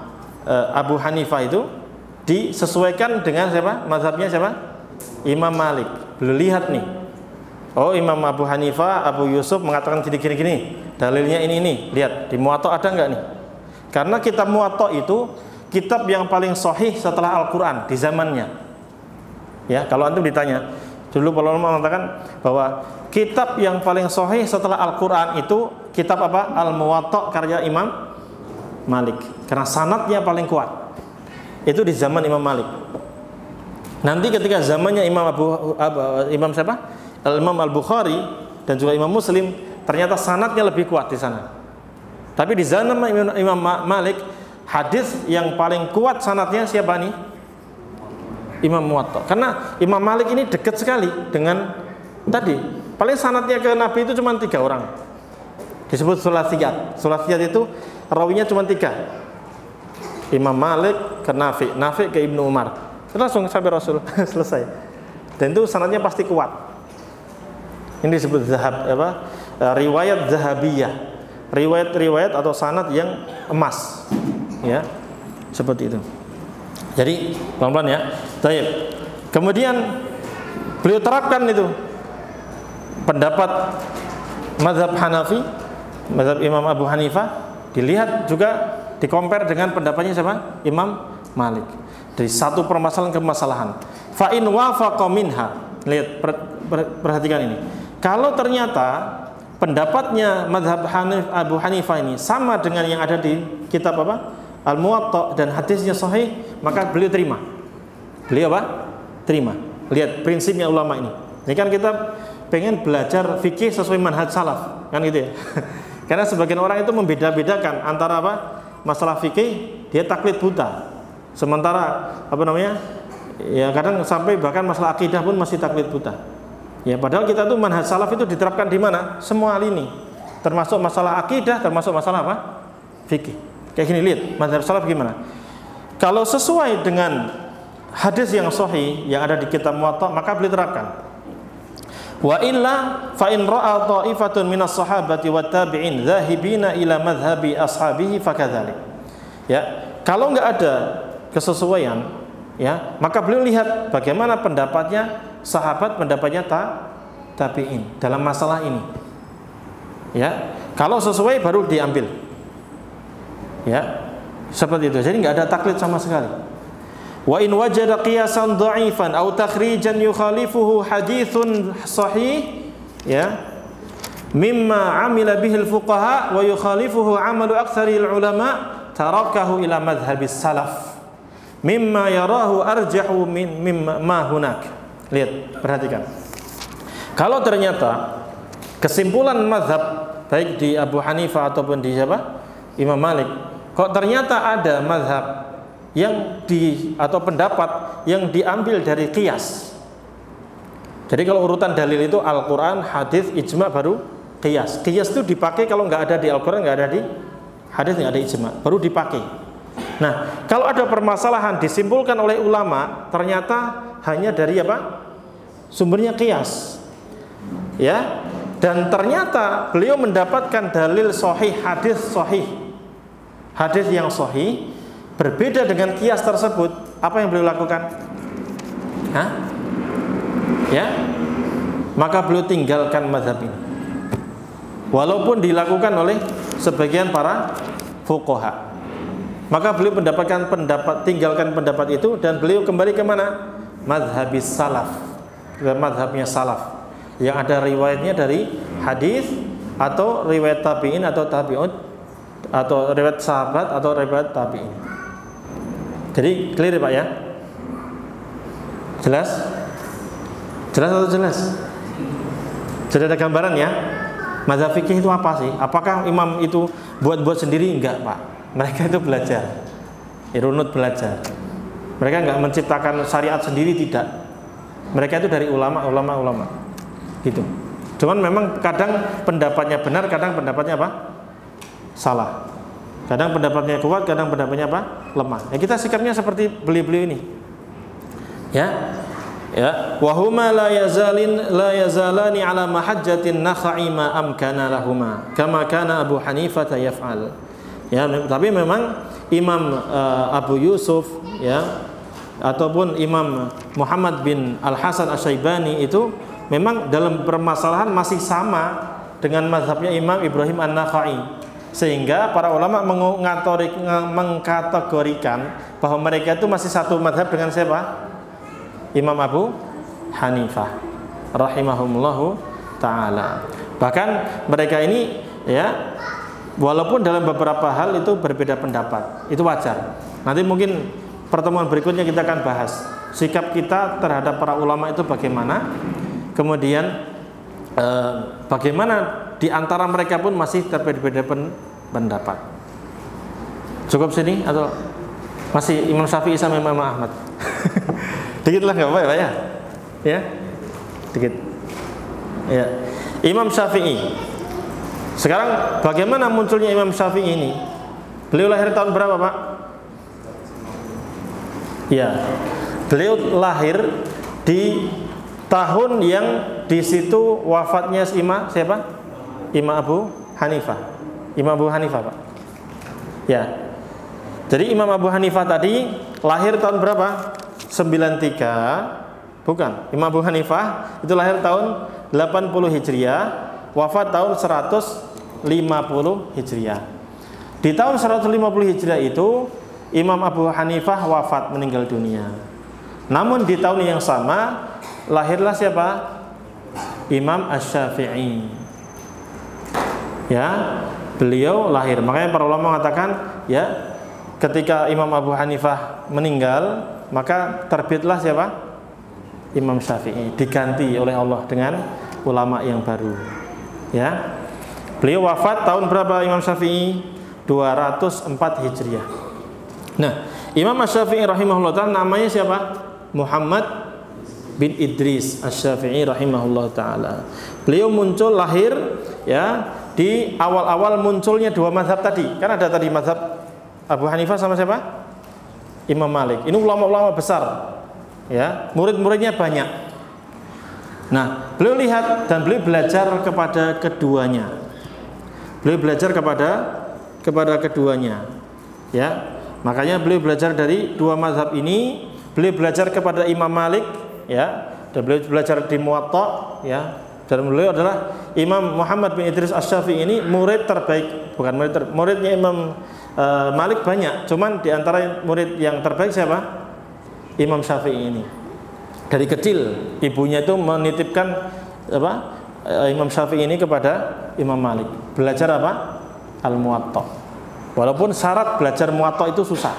Abu Hanifah itu disesuaikan dengan siapa? Mazhabnya siapa? Imam Malik. Beliau lihat nih, oh Imam Abu Hanifah, Abu Yusuf mengatakan gini-gini. Dalilnya ini. Lihat di Muwatta' ada nggak nih? Karena kitab Muwatta' itu kitab yang paling sahih setelah Al-Quran di zamannya. Ya, kalau antum ditanya, dulu para ulama mengatakan bahwa kitab yang paling sahih setelah Al-Quran itu kitab apa? Al-Muwatta' karya Imam Malik. Karena sanadnya paling kuat. Itu di zaman Imam Malik. Nanti ketika zamannya Imam siapa? Imam Al-Bukhari dan juga Imam Muslim, ternyata sanadnya lebih kuat di sana. Tapi di zaman Imam Malik, hadis yang paling kuat sanadnya siapa nih? Imam Muwatta'. Karena Imam Malik ini dekat sekali dengan tadi. Paling sanadnya ke Nabi itu cuma 3 orang. Disebut sulasiyat. Sulasiyat itu rawinya cuma 3. Imam Malik ke Nafi, Nafi ke Ibnu Umar. Langsung sampai Rasul. Selesai. Dan itu sanadnya pasti kuat. Ini disebut riwayat zahabiyah. Riwayat-riwayat atau sanad yang emas, ya, seperti itu. Jadi pelan-pelan ya. Baik. Kemudian beliau terapkan itu pendapat mazhab Hanafi mazhab Imam Abu Hanifah, dilihat juga dikompar dengan pendapatnya siapa? Imam Malik. Dari satu permasalahan ke permasalahan. Fa in wafaqa minha. Lihat, perhatikan ini. Kalau ternyata pendapatnya mazhab Abu Hanifah ini sama dengan yang ada di kitab apa? Al-Muwatta dan hadisnya sahih, maka beliau terima. Beliau apa? Terima. Lihat prinsipnya ulama ini. Ini kan kita pengen belajar fikih sesuai manhaj salaf, kan gitu ya. Karena sebagian orang itu membeda-bedakan antara apa? Masalah fikih dia taklid buta. Sementara apa namanya? Ya kadang sampai bahkan masalah akidah pun masih taklid buta. Ya padahal kita tuh manhaj salaf itu diterapkan di mana? Semua lini. Termasuk masalah akidah, termasuk masalah apa? Fikih. Kayak gini, lihat manhaj salaf gimana? Kalau sesuai dengan hadis yang sahih yang ada di kitab Muwatta, maka beliau terapkan. Wa illa fa in ra'a ta'ifatun minas sahabati wat tabi'in dhahibina ila madhhabi ashabihi fakadzalik. Ya, kalau enggak ada kesesuaian, ya, maka beliau lihat bagaimana pendapatnya sahabat, pendapatnya tabi'in dalam masalah ini. Ya, kalau sesuai baru diambil. Ya, seperti itu. Jadi enggak ada taklid sama sekali. Wa in wajada qiyasan dha'ifan aw takhrijan yukhalifuhu haditsun sahih, ya, mimma amila bihi al-fuqaha wa yukhalifuhu amalu aktsari al-ulama tarakahu ila madhhabis salaf mimma yarahu arjahu mimma hunak. Lihat, perhatikan. Kalau ternyata kesimpulan mazhab baik di Abu Hanifah ataupun di siapa? Imam Malik, kok ternyata ada mazhab yang atau pendapat yang diambil dari qiyas. Jadi kalau urutan dalil itu Al-Quran, hadis, ijma, baru qiyas. Qiyas itu dipakai kalau nggak ada di Al-Quran, nggak ada di hadis, nggak ada ijma, baru dipakai. Nah, kalau ada permasalahan disimpulkan oleh ulama, ternyata hanya dari apa? Sumbernya qiyas. Ya, dan ternyata beliau mendapatkan dalil sahih, hadis sahih, hadis yang sahih berbeda dengan kias tersebut, apa yang beliau lakukan? Hah? Ya? Maka beliau tinggalkan mazhab ini. Walaupun dilakukan oleh sebagian para fuqaha. Maka beliau tinggalkan pendapat itu dan beliau kembali ke mana? Mazhabis salaf. Ke mazhabnya salaf. Yang ada riwayatnya dari hadis atau riwayat tabi'in atau tabi'un atau riwayat sahabat atau riwayat tabi'in. Jadi clear Pak ya? Jelas? Jelas atau jelas? Sudah ada gambaran ya? Mazhab fikih itu apa sih? Apakah imam itu buat-buat sendiri? Enggak Pak. Mereka itu belajar, runut belajar. Mereka enggak menciptakan syariat sendiri, tidak. Mereka itu dari ulama. Gitu. Cuman memang kadang pendapatnya benar, kadang pendapatnya apa? Salah. Kadang pendapatnya kuat, kadang pendapatnya apa? Lemah. Ya kita sikapnya seperti beliau-beliau ini. Ya. Ya, wa huma la yazalani ala mahajjatin nakha'i ma amkana lahuma kama kana Abu Hanifah yaf'al. Ya, tapi memang Imam Abu Yusuf ya ataupun Imam Muhammad bin Al-Hasan Asy-Syaibani itu memang dalam permasalahan masih sama dengan mazhabnya Imam Ibrahim An-Nakha'i. Sehingga para ulama mengkategorikan bahwa mereka itu masih satu mazhab dengan siapa? Imam Abu Hanifah rahimahumullahu ta'ala. Bahkan mereka ini ya walaupun dalam beberapa hal itu berbeda pendapat, itu wajar. Nanti mungkin pertemuan berikutnya kita akan bahas sikap kita terhadap para ulama itu bagaimana. Kemudian bagaimana di antara mereka pun masih berbeda pendapat. Cukup sini atau masih Imam Syafi'i sama Imam Ahmad? Dikit lah nggak apa-apa ya? Ya, dikit. Ya, Imam Syafi'i. Sekarang bagaimana munculnya Imam Syafi'i ini? Beliau lahir tahun berapa Pak? Ya, beliau lahir di tahun yang di situ wafatnya siapa? Imam Abu Hanifah. Imam Abu Hanifah Pak. Ya. Jadi Imam Abu Hanifah tadi lahir tahun berapa? 93. Bukan. Imam Abu Hanifah itu lahir tahun 80 Hijriah, wafat tahun 100 Hijriah. Di tahun 150 Hijriah itu Imam Abu Hanifah wafat, meninggal dunia. Namun di tahun yang sama lahirlah siapa? Imam Asy-Syafi'i. Ya, beliau lahir. Makanya para ulama mengatakan, ya, ketika Imam Abu Hanifah meninggal, maka terbitlah siapa? Imam Syafi'i, diganti oleh Allah dengan ulama yang baru. Ya. Beliau wafat tahun berapa Imam Syafi'i? 204 Hijriah. Nah, Imam Asy-Syafi'i rahimahullah ta'ala namanya siapa? Muhammad bin Idris Asy-Syafi'i rahimahullah ta'ala. Beliau muncul, lahir, ya, di awal-awal munculnya dua mazhab tadi. Kan ada tadi mazhab Abu Hanifah sama siapa? Imam Malik. Ini ulama-ulama besar, ya, murid-muridnya banyak. Nah, beliau lihat dan beliau belajar kepada keduanya. Beliau belajar kepada keduanya, ya. Makanya beliau belajar dari dua mazhab ini. Beliau belajar kepada Imam Malik, ya, dan beliau belajar di Muwatta, ya. Dan beliau adalah Imam Muhammad bin Idris Asy-Syafi'i ini murid terbaik, bukan muridnya Imam Malik banyak, cuman di antara murid yang terbaik siapa? Imam Syafi'i ini. Dari kecil ibunya itu menitipkan Imam Syafi'i ini kepada Imam Malik. Belajar apa? Al-Muwatta. Walaupun syarat belajar Muwatta itu susah.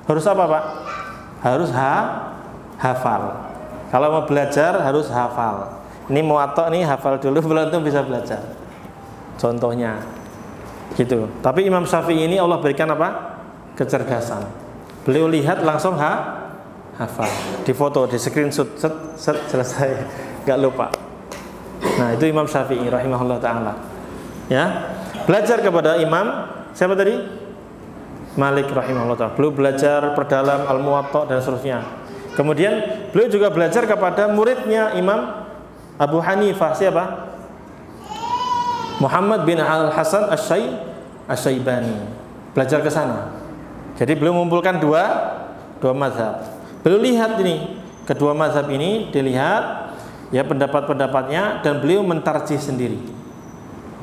Harus apa, Pak? Harus hafal. Kalau mau belajar harus hafal. Ini Muwatta nih hafal dulu, belum tentu bisa belajar. Contohnya gitu. Tapi Imam Syafi'i ini Allah berikan apa? Kecerdasan. Beliau lihat langsung hafal. Di foto, di screenshot, set selesai, nggak lupa. Nah, itu Imam Syafi'i rahimahullah ta'ala. Ya. Belajar kepada Imam siapa tadi? Malik rahimahullah ta'ala. Beliau belajar perdalam Al-Muwatta dan seterusnya. Kemudian beliau juga belajar kepada muridnya Imam Abu Hanifah siapa? Muhammad bin Al-Hasan Asy-Syaibani. Belajar ke sana. Jadi beliau mengumpulkan dua mazhab. Beliau lihat ini kedua mazhab ini, dilihat ya pendapat-pendapatnya, dan beliau mentarjih sendiri,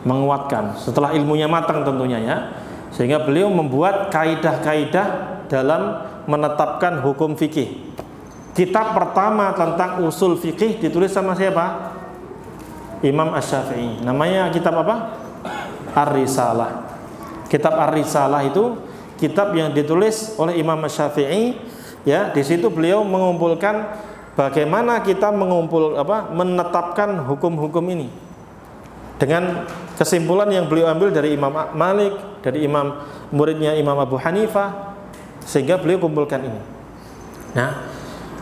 menguatkan setelah ilmunya matang tentunya, ya, sehingga beliau membuat kaidah-kaidah dalam menetapkan hukum fikih. Kitab pertama tentang usul fikih ditulis sama siapa? Imam Asy-Syafi'i. Namanya kitab apa? Ar-Risalah. Kitab Ar-Risalah itu kitab yang ditulis oleh Imam Asy-Syafi'i, ya. Di situ beliau mengumpulkan bagaimana kita menetapkan hukum-hukum ini dengan kesimpulan yang beliau ambil dari Imam Malik, dari muridnya Imam Abu Hanifah, sehingga beliau kumpulkan ini. Nah,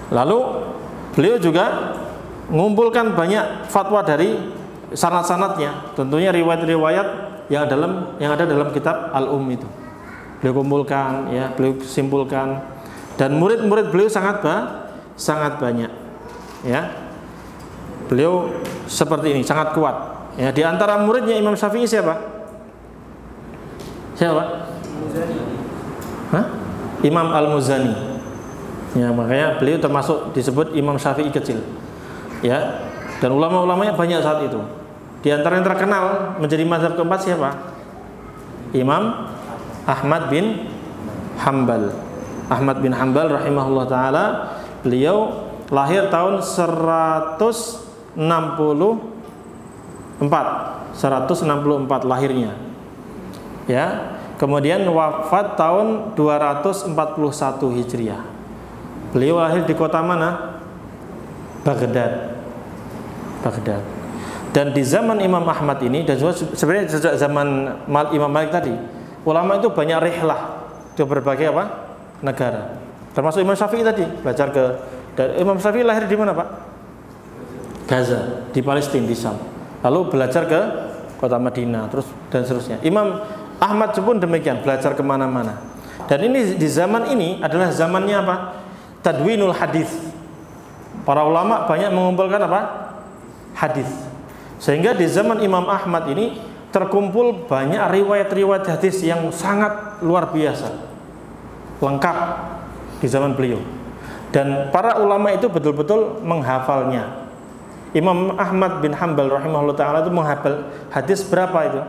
lalu beliau juga mengumpulkan banyak fatwa dari sanad-sanadnya, tentunya riwayat-riwayat yang ada dalam kitab Al-Um itu. Beliau kumpulkan, ya, beliau simpulkan, dan murid-murid beliau sangat banyak, ya. Beliau seperti ini, sangat kuat. Ya, di antara muridnya Imam Syafi'i siapa? Hah? Imam Al-Muzani. Ya, makanya beliau termasuk disebut Imam Syafi'i kecil. Ya. Dan ulama-ulamanya banyak saat itu. Di antara yang terkenal menjadi mazhab keempat siapa? Imam Ahmad bin Hanbal. Ahmad bin Hanbal rahimahullah taala, beliau lahir tahun 164 lahirnya, ya. Kemudian wafat tahun 241 Hijriah. Beliau lahir di kota mana? Baghdad. Dan di zaman Imam Ahmad ini, dan sebenarnya sejak zaman Imam Malik tadi, ulama itu banyak rihlah ke berbagai negara. Termasuk Imam Syafi'i tadi belajar Imam Syafi'i lahir di mana, Pak? Gaza, di Palestina, di Syam. Lalu belajar ke kota Madinah, terus dan seterusnya. Imam Ahmad pun demikian, belajar kemana-mana. Dan ini di zaman ini adalah zamannya apa? Tadwinul hadis. Para ulama banyak mengumpulkan hadis. Sehingga di zaman Imam Ahmad ini terkumpul banyak riwayat-riwayat hadis yang sangat luar biasa, lengkap di zaman beliau. Dan para ulama itu betul-betul menghafalnya. Imam Ahmad bin Hanbal rahimahullah ta'ala itu menghafal hadis berapa itu?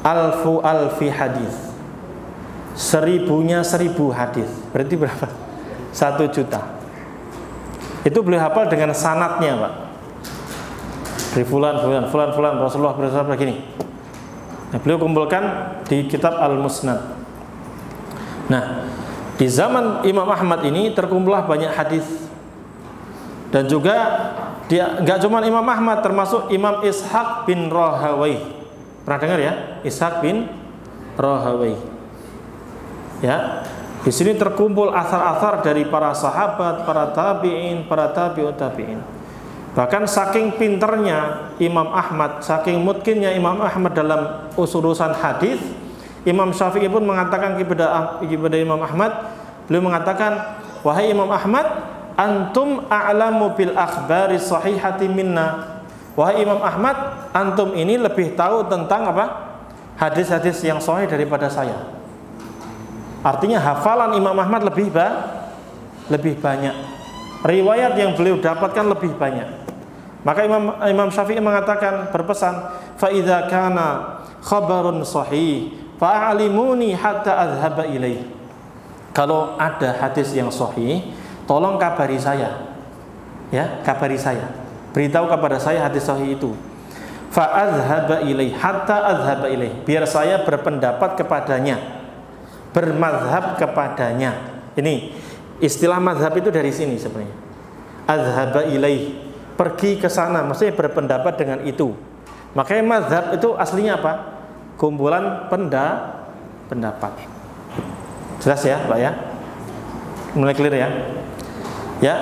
Alfu alfi hadis. 1000-nya 1000 hadis. Berarti berapa? 1 juta. Itu beliau hafal dengan sanadnya, Pak. Dari fulan Rasulullah bersabda begini. Nah, beliau kumpulkan di kitab Al-Musnad. Nah, di zaman Imam Ahmad ini terkumpullah banyak hadis. Dan juga dia enggak cuma Imam Ahmad, termasuk Imam Ishaq bin Rahawayh. Pernah dengar ya? Ishaq bin Rahawayh. Ya. Di sini terkumpul asar-asar dari para sahabat, para tabi'in, para tabi'ut tabi'in. Bahkan saking pinternya Imam Ahmad, saking mutkinnya Imam Ahmad dalam urusan hadis, Imam Syafi'i pun mengatakan kepada Imam Ahmad, beliau mengatakan, wahai Imam Ahmad, antum a'lamu bil akhbari sahihati minna. Wahai Imam Ahmad, antum ini lebih tahu tentang apa? Hadis-hadis yang sahih daripada saya. Artinya hafalan Imam Ahmad lebih banyak. Riwayat yang beliau dapatkan lebih banyak. Maka Imam Syafi'i mengatakan, berpesan, fa idza kana khabarun sahih fa'alimuni hatta adhhaba ilaih. Kalau ada hadis yang sahih, tolong kabari saya. Ya, kabari saya. Beritahu kepada saya hadis sahih itu. Fa adhhaba ilaih hatta adhhaba ilaih. Biar saya berpendapat kepadanya. Bermazhab kepadanya. Ini istilah mazhab itu dari sini sebenarnya. Adhhaba ilaih. Pergi ke sana, maksudnya berpendapat dengan itu. Makanya mazhab itu aslinya apa? Kumpulan pendapat. Jelas ya, Pak ya? Mulai clear ya? Ya,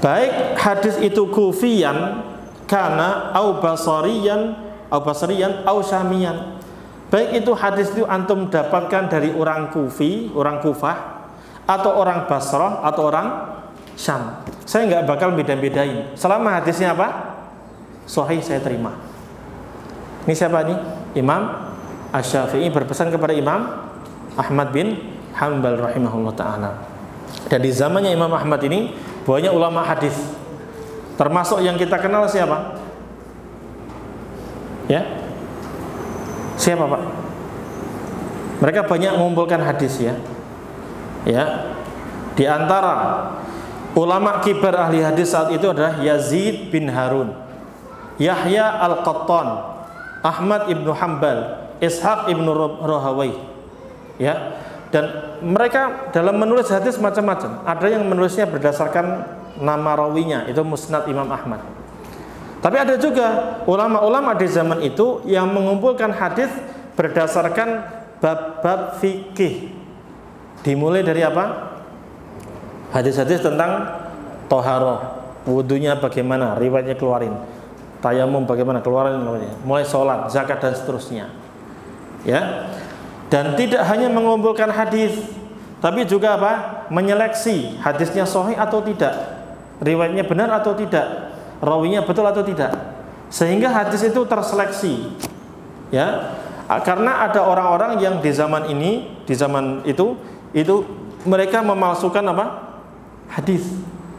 baik hadis itu kufiyan kana au basariyan au syamiyan. Baik itu hadis itu antum dapatkan dari orang Kufi, orang Kufah, atau orang Basrah, atau orang Syam. Saya nggak bakal beda-bedain. Selama hadisnya apa? Sahih saya terima. Ini siapa nih? Imam Asy-Syafi'i berpesan kepada Imam Ahmad bin Hanbal rahimahullah ta'ala. Dan di zamannya Imam Ahmad ini banyak ulama hadis. Termasuk yang kita kenal siapa? Ya? Siapa, Pak? Mereka banyak mengumpulkan hadis ya. Ya. Di antara ulama kibar ahli hadis saat itu adalah Yazid bin Harun, Yahya Al-Qattan, Ahmad ibnu Hanbal, Ishaq ibnu Rahawayh. Ya. Dan mereka dalam menulis hadis macam-macam. Ada yang menulisnya berdasarkan nama rawinya, itu Musnad Imam Ahmad. Tapi ada juga ulama-ulama di zaman itu yang mengumpulkan hadis berdasarkan bab-bab fikih. Dimulai dari apa? Hadis-hadis tentang toharoh, wudunya bagaimana, riwayatnya keluarin, tayamum bagaimana, keluarin, mulai sholat, zakat dan seterusnya. Ya, dan tidak hanya mengumpulkan hadis, tapi juga apa? Menyeleksi hadisnya sahih atau tidak, riwayatnya benar atau tidak, rawinya betul atau tidak, sehingga hadis itu terseleksi. Ya, karena ada orang-orang yang di zaman ini, di zaman itu mereka memalsukan apa? Hadis.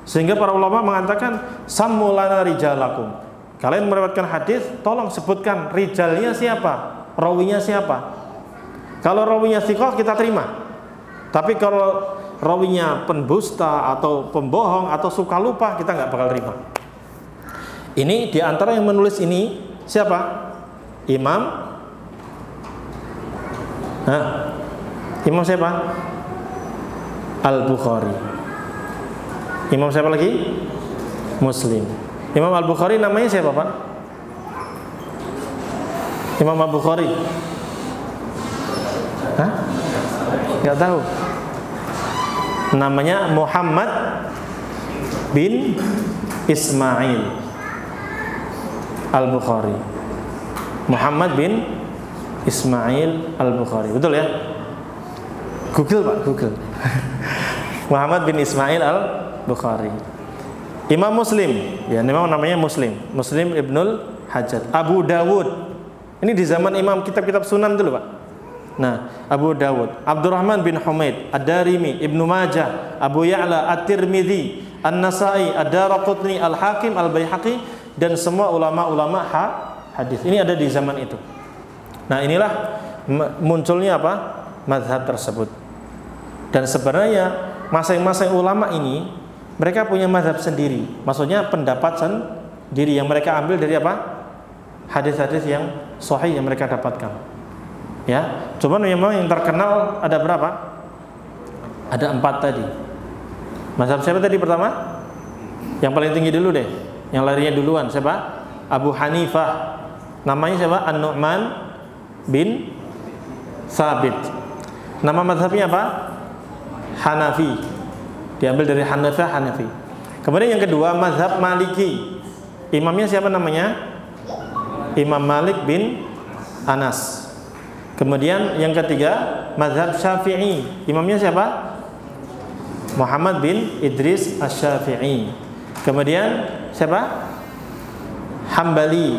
Sehingga para ulama mengatakan sammulana rijalakum. Kalian meriwayatkan hadis, tolong sebutkan rijalnya siapa, rawinya siapa. Kalau rawinya thiqah kita terima. Tapi kalau rawinya pendusta atau pembohong atau suka lupa, kita nggak bakal terima. Ini di antara yang menulis ini siapa? Imam siapa? Al-Bukhari. Imam siapa lagi? Muslim. Imam Al-Bukhari namanya siapa, Pak? Imam Al-Bukhari. Nggak tahu. Namanya Muhammad bin Ismail Al-Bukhari. Muhammad bin Ismail Al-Bukhari. Betul ya? Google, Pak, Google. Muhammad bin Ismail Al-Bukhari. Imam Muslim, ya memang namanya Muslim. Muslim Ibnul Hajjaj. Abu Dawud. Ini di zaman Imam kitab-kitab Sunan dulu, Pak. Nah, Abu Dawud, Abdurrahman bin Humaid, Ad-Darimi, Ibnu Majah, Abu Ya'la, At-Tirmidzi, An-Nasa'i, Ad-Daraqutni, Al-Hakim, Al-Baihaqi, dan semua ulama-ulama hadis. Ini ada di zaman itu. Nah, inilah munculnya apa? Mazhab tersebut. Dan sebenarnya masing-masing ulama ini mereka punya mazhab sendiri. Maksudnya pendapat sendiri yang mereka ambil dari apa? Hadis-hadis yang sahih yang mereka dapatkan. Ya, cuman memang yang terkenal ada berapa? Ada 4 tadi. Mazhab siapa tadi pertama? Yang paling tinggi dulu deh. Yang larinya duluan siapa? Abu Hanifah. Namanya siapa? An-Nu'man bin Thabit. Nama mazhabnya apa? Hanafi. Diambil dari Hanafi. Kemudian yang kedua mazhab Maliki. Imamnya siapa namanya? Imam Malik bin Anas. Kemudian yang ketiga mazhab Syafi'i. Imamnya siapa? Muhammad bin Idris Asy-Syafi'i. Kemudian siapa? Hambali.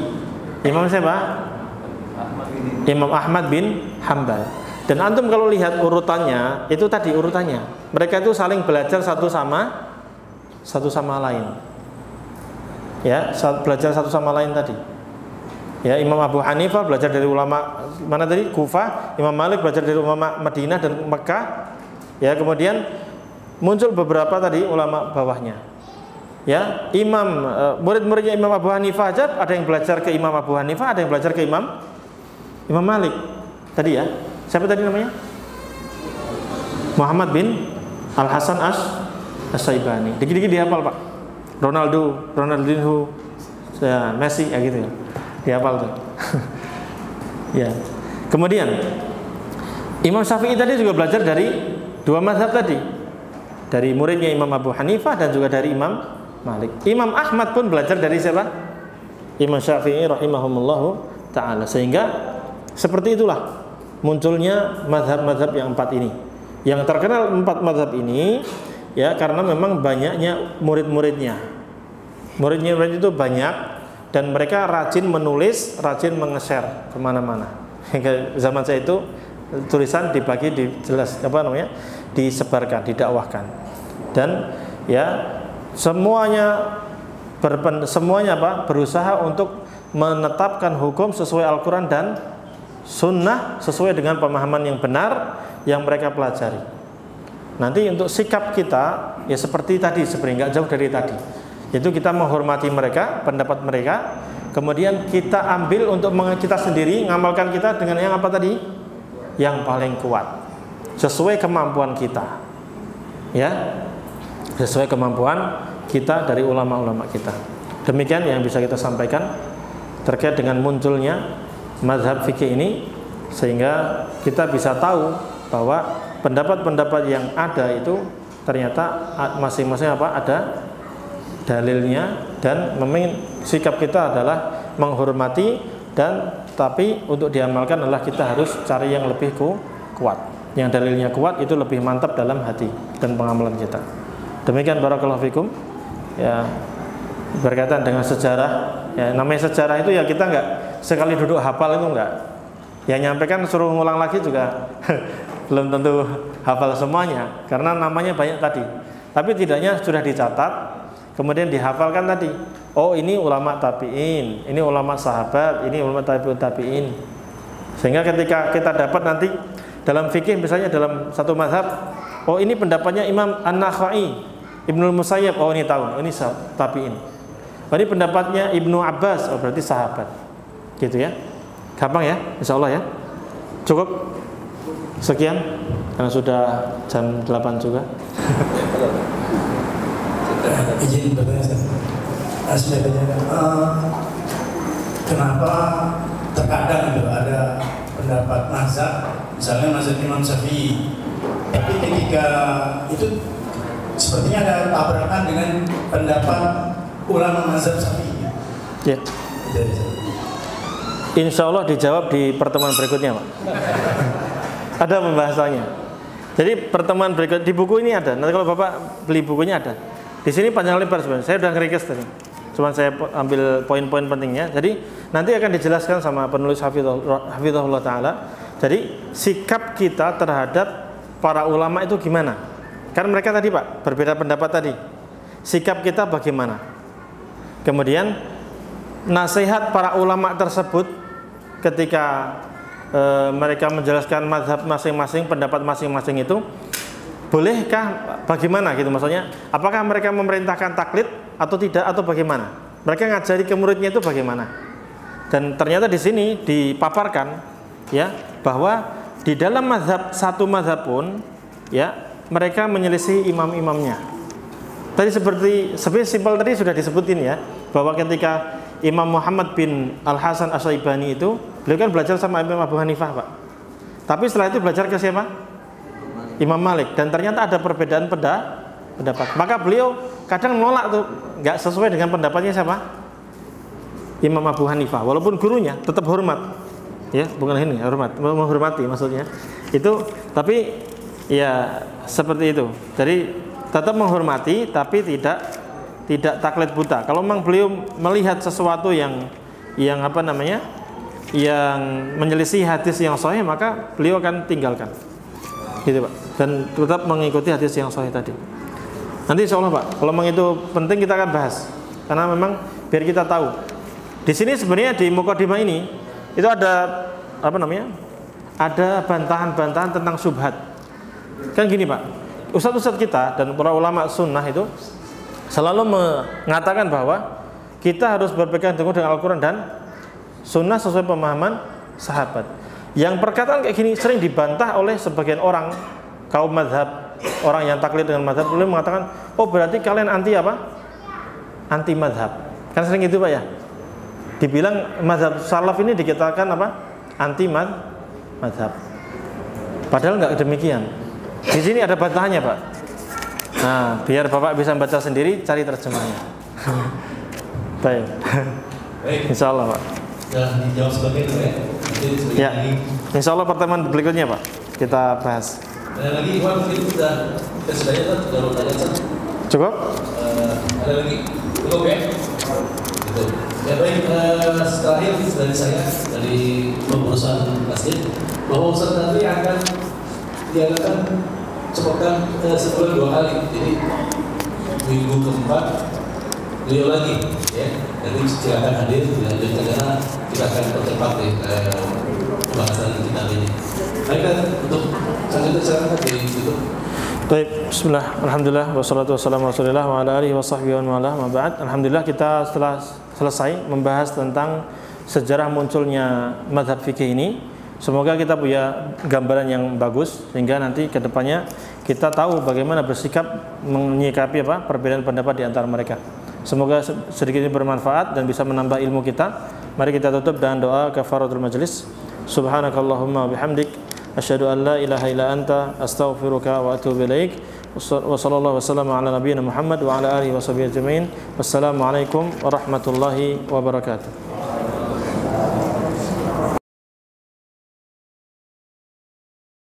Imam siapa? Imam Ahmad bin Hambal. Dan antum kalau lihat urutannya, itu tadi urutannya. Mereka itu saling belajar satu sama lain. Ya, belajar satu sama lain tadi. Ya, Imam Abu Hanifah belajar dari ulama mana tadi? Kufah. Imam Malik belajar dari ulama Madinah dan Mekah. Ya, kemudian muncul beberapa tadi ulama bawahnya. Ya, murid-muridnya Imam Abu Hanifah aja ada yang belajar ke Imam Abu Hanifah, ada yang belajar ke Imam Malik. Tadi ya. Siapa tadi namanya? Muhammad bin Al-Hasan As-Syaibani. Dikit-dikit dihafal, Pak. Ronaldinho, Messi ya gitu ya. Dihafal tuh. Ya. Kemudian Imam Syafi'i tadi juga belajar dari 2 mazhab tadi. Dari muridnya Imam Abu Hanifah dan juga dari Imam Malik. Imam Ahmad pun belajar dari siapa? Imam Syafi'i rahimahumullahu ta'ala. Sehingga seperti itulah munculnya mazhab-mazhab yang 4 ini. Yang terkenal 4 mazhab ini ya karena memang banyaknya murid-muridnya. Murid-murid itu banyak dan mereka rajin menulis, rajin menge-share kemana-mana. Hingga zaman saya itu tulisan dibagi, disebarkan, didakwahkan. Dan ya semuanya berusaha untuk menetapkan hukum sesuai Al-Quran dan Sunnah, sesuai dengan pemahaman yang benar yang mereka pelajari. Nanti untuk sikap kita ya seperti tadi, sebenarnya nggak jauh dari tadi. Itu kita menghormati mereka, pendapat mereka, kemudian kita ambil untuk kita sendiri, ngamalkan kita dengan yang apa tadi? Yang paling kuat, sesuai kemampuan kita. Ya, sesuai kemampuan kita dari ulama-ulama kita. Demikian yang bisa kita sampaikan terkait dengan munculnya mazhab fikih ini, sehingga kita bisa tahu bahwa pendapat-pendapat yang ada itu ternyata masing-masing ada dalilnya, dan memang sikap kita adalah menghormati, dan tapi untuk diamalkan adalah kita harus cari yang lebih kuat, yang dalilnya kuat itu lebih mantap dalam hati dan pengamalan kita. Demikian barakallahu fikum. Ya, berkaitan dengan sejarah, ya namanya sejarah itu ya kita nggak sekali duduk hafal itu enggak. Yang nyampaikan suruh ngulang lagi juga belum tentu hafal semuanya karena namanya banyak tadi. Tapi tidaknya sudah dicatat, kemudian dihafalkan tadi. Oh, ini ulama tabi'in, ini ulama sahabat, ini ulama tabi'ut tabi'in. Sehingga ketika kita dapat nanti dalam fikih misalnya dalam satu mazhab, oh ini pendapatnya Imam An-Nakhai, Ibnul Musayyab, oh ini tahu, ini tabi'in. Oh, ini pendapatnya Ibnu Abbas, oh berarti sahabat. Gitu ya. Gampang ya, insya Allah ya. Cukup sekian karena sudah jam 8 juga. Izin bertanya, kenapa terkadang itu ada pendapat mazhab, misalnya mazhab Imam Syafi'i, tapi ketika itu sepertinya ada tabrakan dengan pendapat ulama mazhab Syafi'i. Ya. Insya Allah dijawab di pertemuan berikutnya, Pak. Ada pembahasannya. Jadi pertemuan berikut di buku ini ada. Nanti kalau Bapak beli bukunya ada. Di sini panjang lebar sebenarnya. Saya udah nge-request tadi. Cuman saya ambil poin-poin pentingnya. Jadi nanti akan dijelaskan sama penulis hafizahullah taala. Jadi sikap kita terhadap para ulama itu gimana? Kan mereka tadi, Pak, berbeda pendapat tadi. Sikap kita bagaimana? Kemudian nasihat para ulama tersebut ketika mereka menjelaskan mazhab masing-masing, pendapat masing-masing itu, bolehkah bagaimana gitu maksudnya? Apakah mereka memerintahkan taklid atau tidak atau bagaimana? Mereka ngajari ke muridnya itu bagaimana? Dan ternyata di sini dipaparkan ya bahwa di dalam mazhab satu mazhab pun ya mereka menyelisih imam-imamnya. Tadi seperti simpel tadi sudah disebutin ya bahwa ketika Imam Muhammad bin Al-Hasan Asy-Syaibani itu beliau kan belajar sama Imam Abu Hanifah, Pak. Tapi setelah itu belajar ke siapa? Imam Malik. Dan ternyata ada perbedaan pendapat. Maka beliau kadang menolak tuh, nggak sesuai dengan pendapatnya siapa? Imam Abu Hanifah. Walaupun gurunya tetap hormat. Ya, bukan ini, menghormati maksudnya. Itu tapi ya seperti itu. Jadi tetap menghormati tapi tidak taklid buta. Kalau memang beliau melihat sesuatu yang apa namanya, yang menyelisih hadis yang sahih, maka beliau akan tinggalkan, gitu Pak. Dan tetap mengikuti hadis yang sahih tadi. Nanti insya Allah Pak, kalau memang itu penting kita akan bahas, karena memang biar kita tahu. Di sini sebenarnya di mukadimah ini itu ada apa namanya? Ada bantahan-bantahan tentang syubhat. Kan gini Pak, ustadz-ustadz kita dan para ulama sunnah itu selalu mengatakan bahwa kita harus berpegang teguh dengan Al-Quran dan sunnah sesuai pemahaman sahabat. Yang perkataan kayak gini sering dibantah oleh sebagian orang kaum madhab, orang yang taklid dengan madhab. Beliau mengatakan, oh berarti kalian anti apa? Anti madhab. Kan sering itu Pak ya. Dibilang madhab salaf ini dikatakan apa? Anti madhab. Padahal nggak demikian. Di sini ada bantahannya Pak. Nah, biar Bapak bisa baca sendiri, cari terjemahnya. Baik. Insya Allah Pak. Dan dijawab sebagai itu ya. Ya. Insya Allah pertemuan berikutnya Pak kita bahas. Ada lagi Iwan mungkin sudah ya kalau tanya cukup? Ada lagi cukup ya. Gitu. Ya baik. Terakhir dari saya dari pengurusan masjid bahwa Ustaz nanti akan diadakan sepekan sebulan 2 kali, jadi minggu keempat beliau lagi ya, jadi silakan hadir dilanjutkan karena kita akan percepat pembahasan kita ini. Baiklah, untuk selanjutnya di YouTube. Baik, bismillah, alhamdulillah, wassalatu wassalamu ala rasulillah wa ala alihi wa sahbihi wa ala ma ba'd. Alhamdulillah kita setelah selesai membahas tentang sejarah munculnya mazhab fikih ini. Semoga kita punya gambaran yang bagus sehingga nanti ke depannya kita tahu bagaimana bersikap menyikapi apa perbedaan pendapat di antara mereka. Semoga sedikit ini bermanfaat dan bisa menambah ilmu kita. Mari kita tutup dengan doa kafaratul majlis. Subhanakallahumma bihamdik asyhadu an la ilaha illa anta astaghfiruka wa atubu ilaik. Wa sallallahu wasallam ala nabiyyina Muhammad wa ala alihi washabihi ajmain. Wassalamualaikum warahmatullahi wabarakatuh.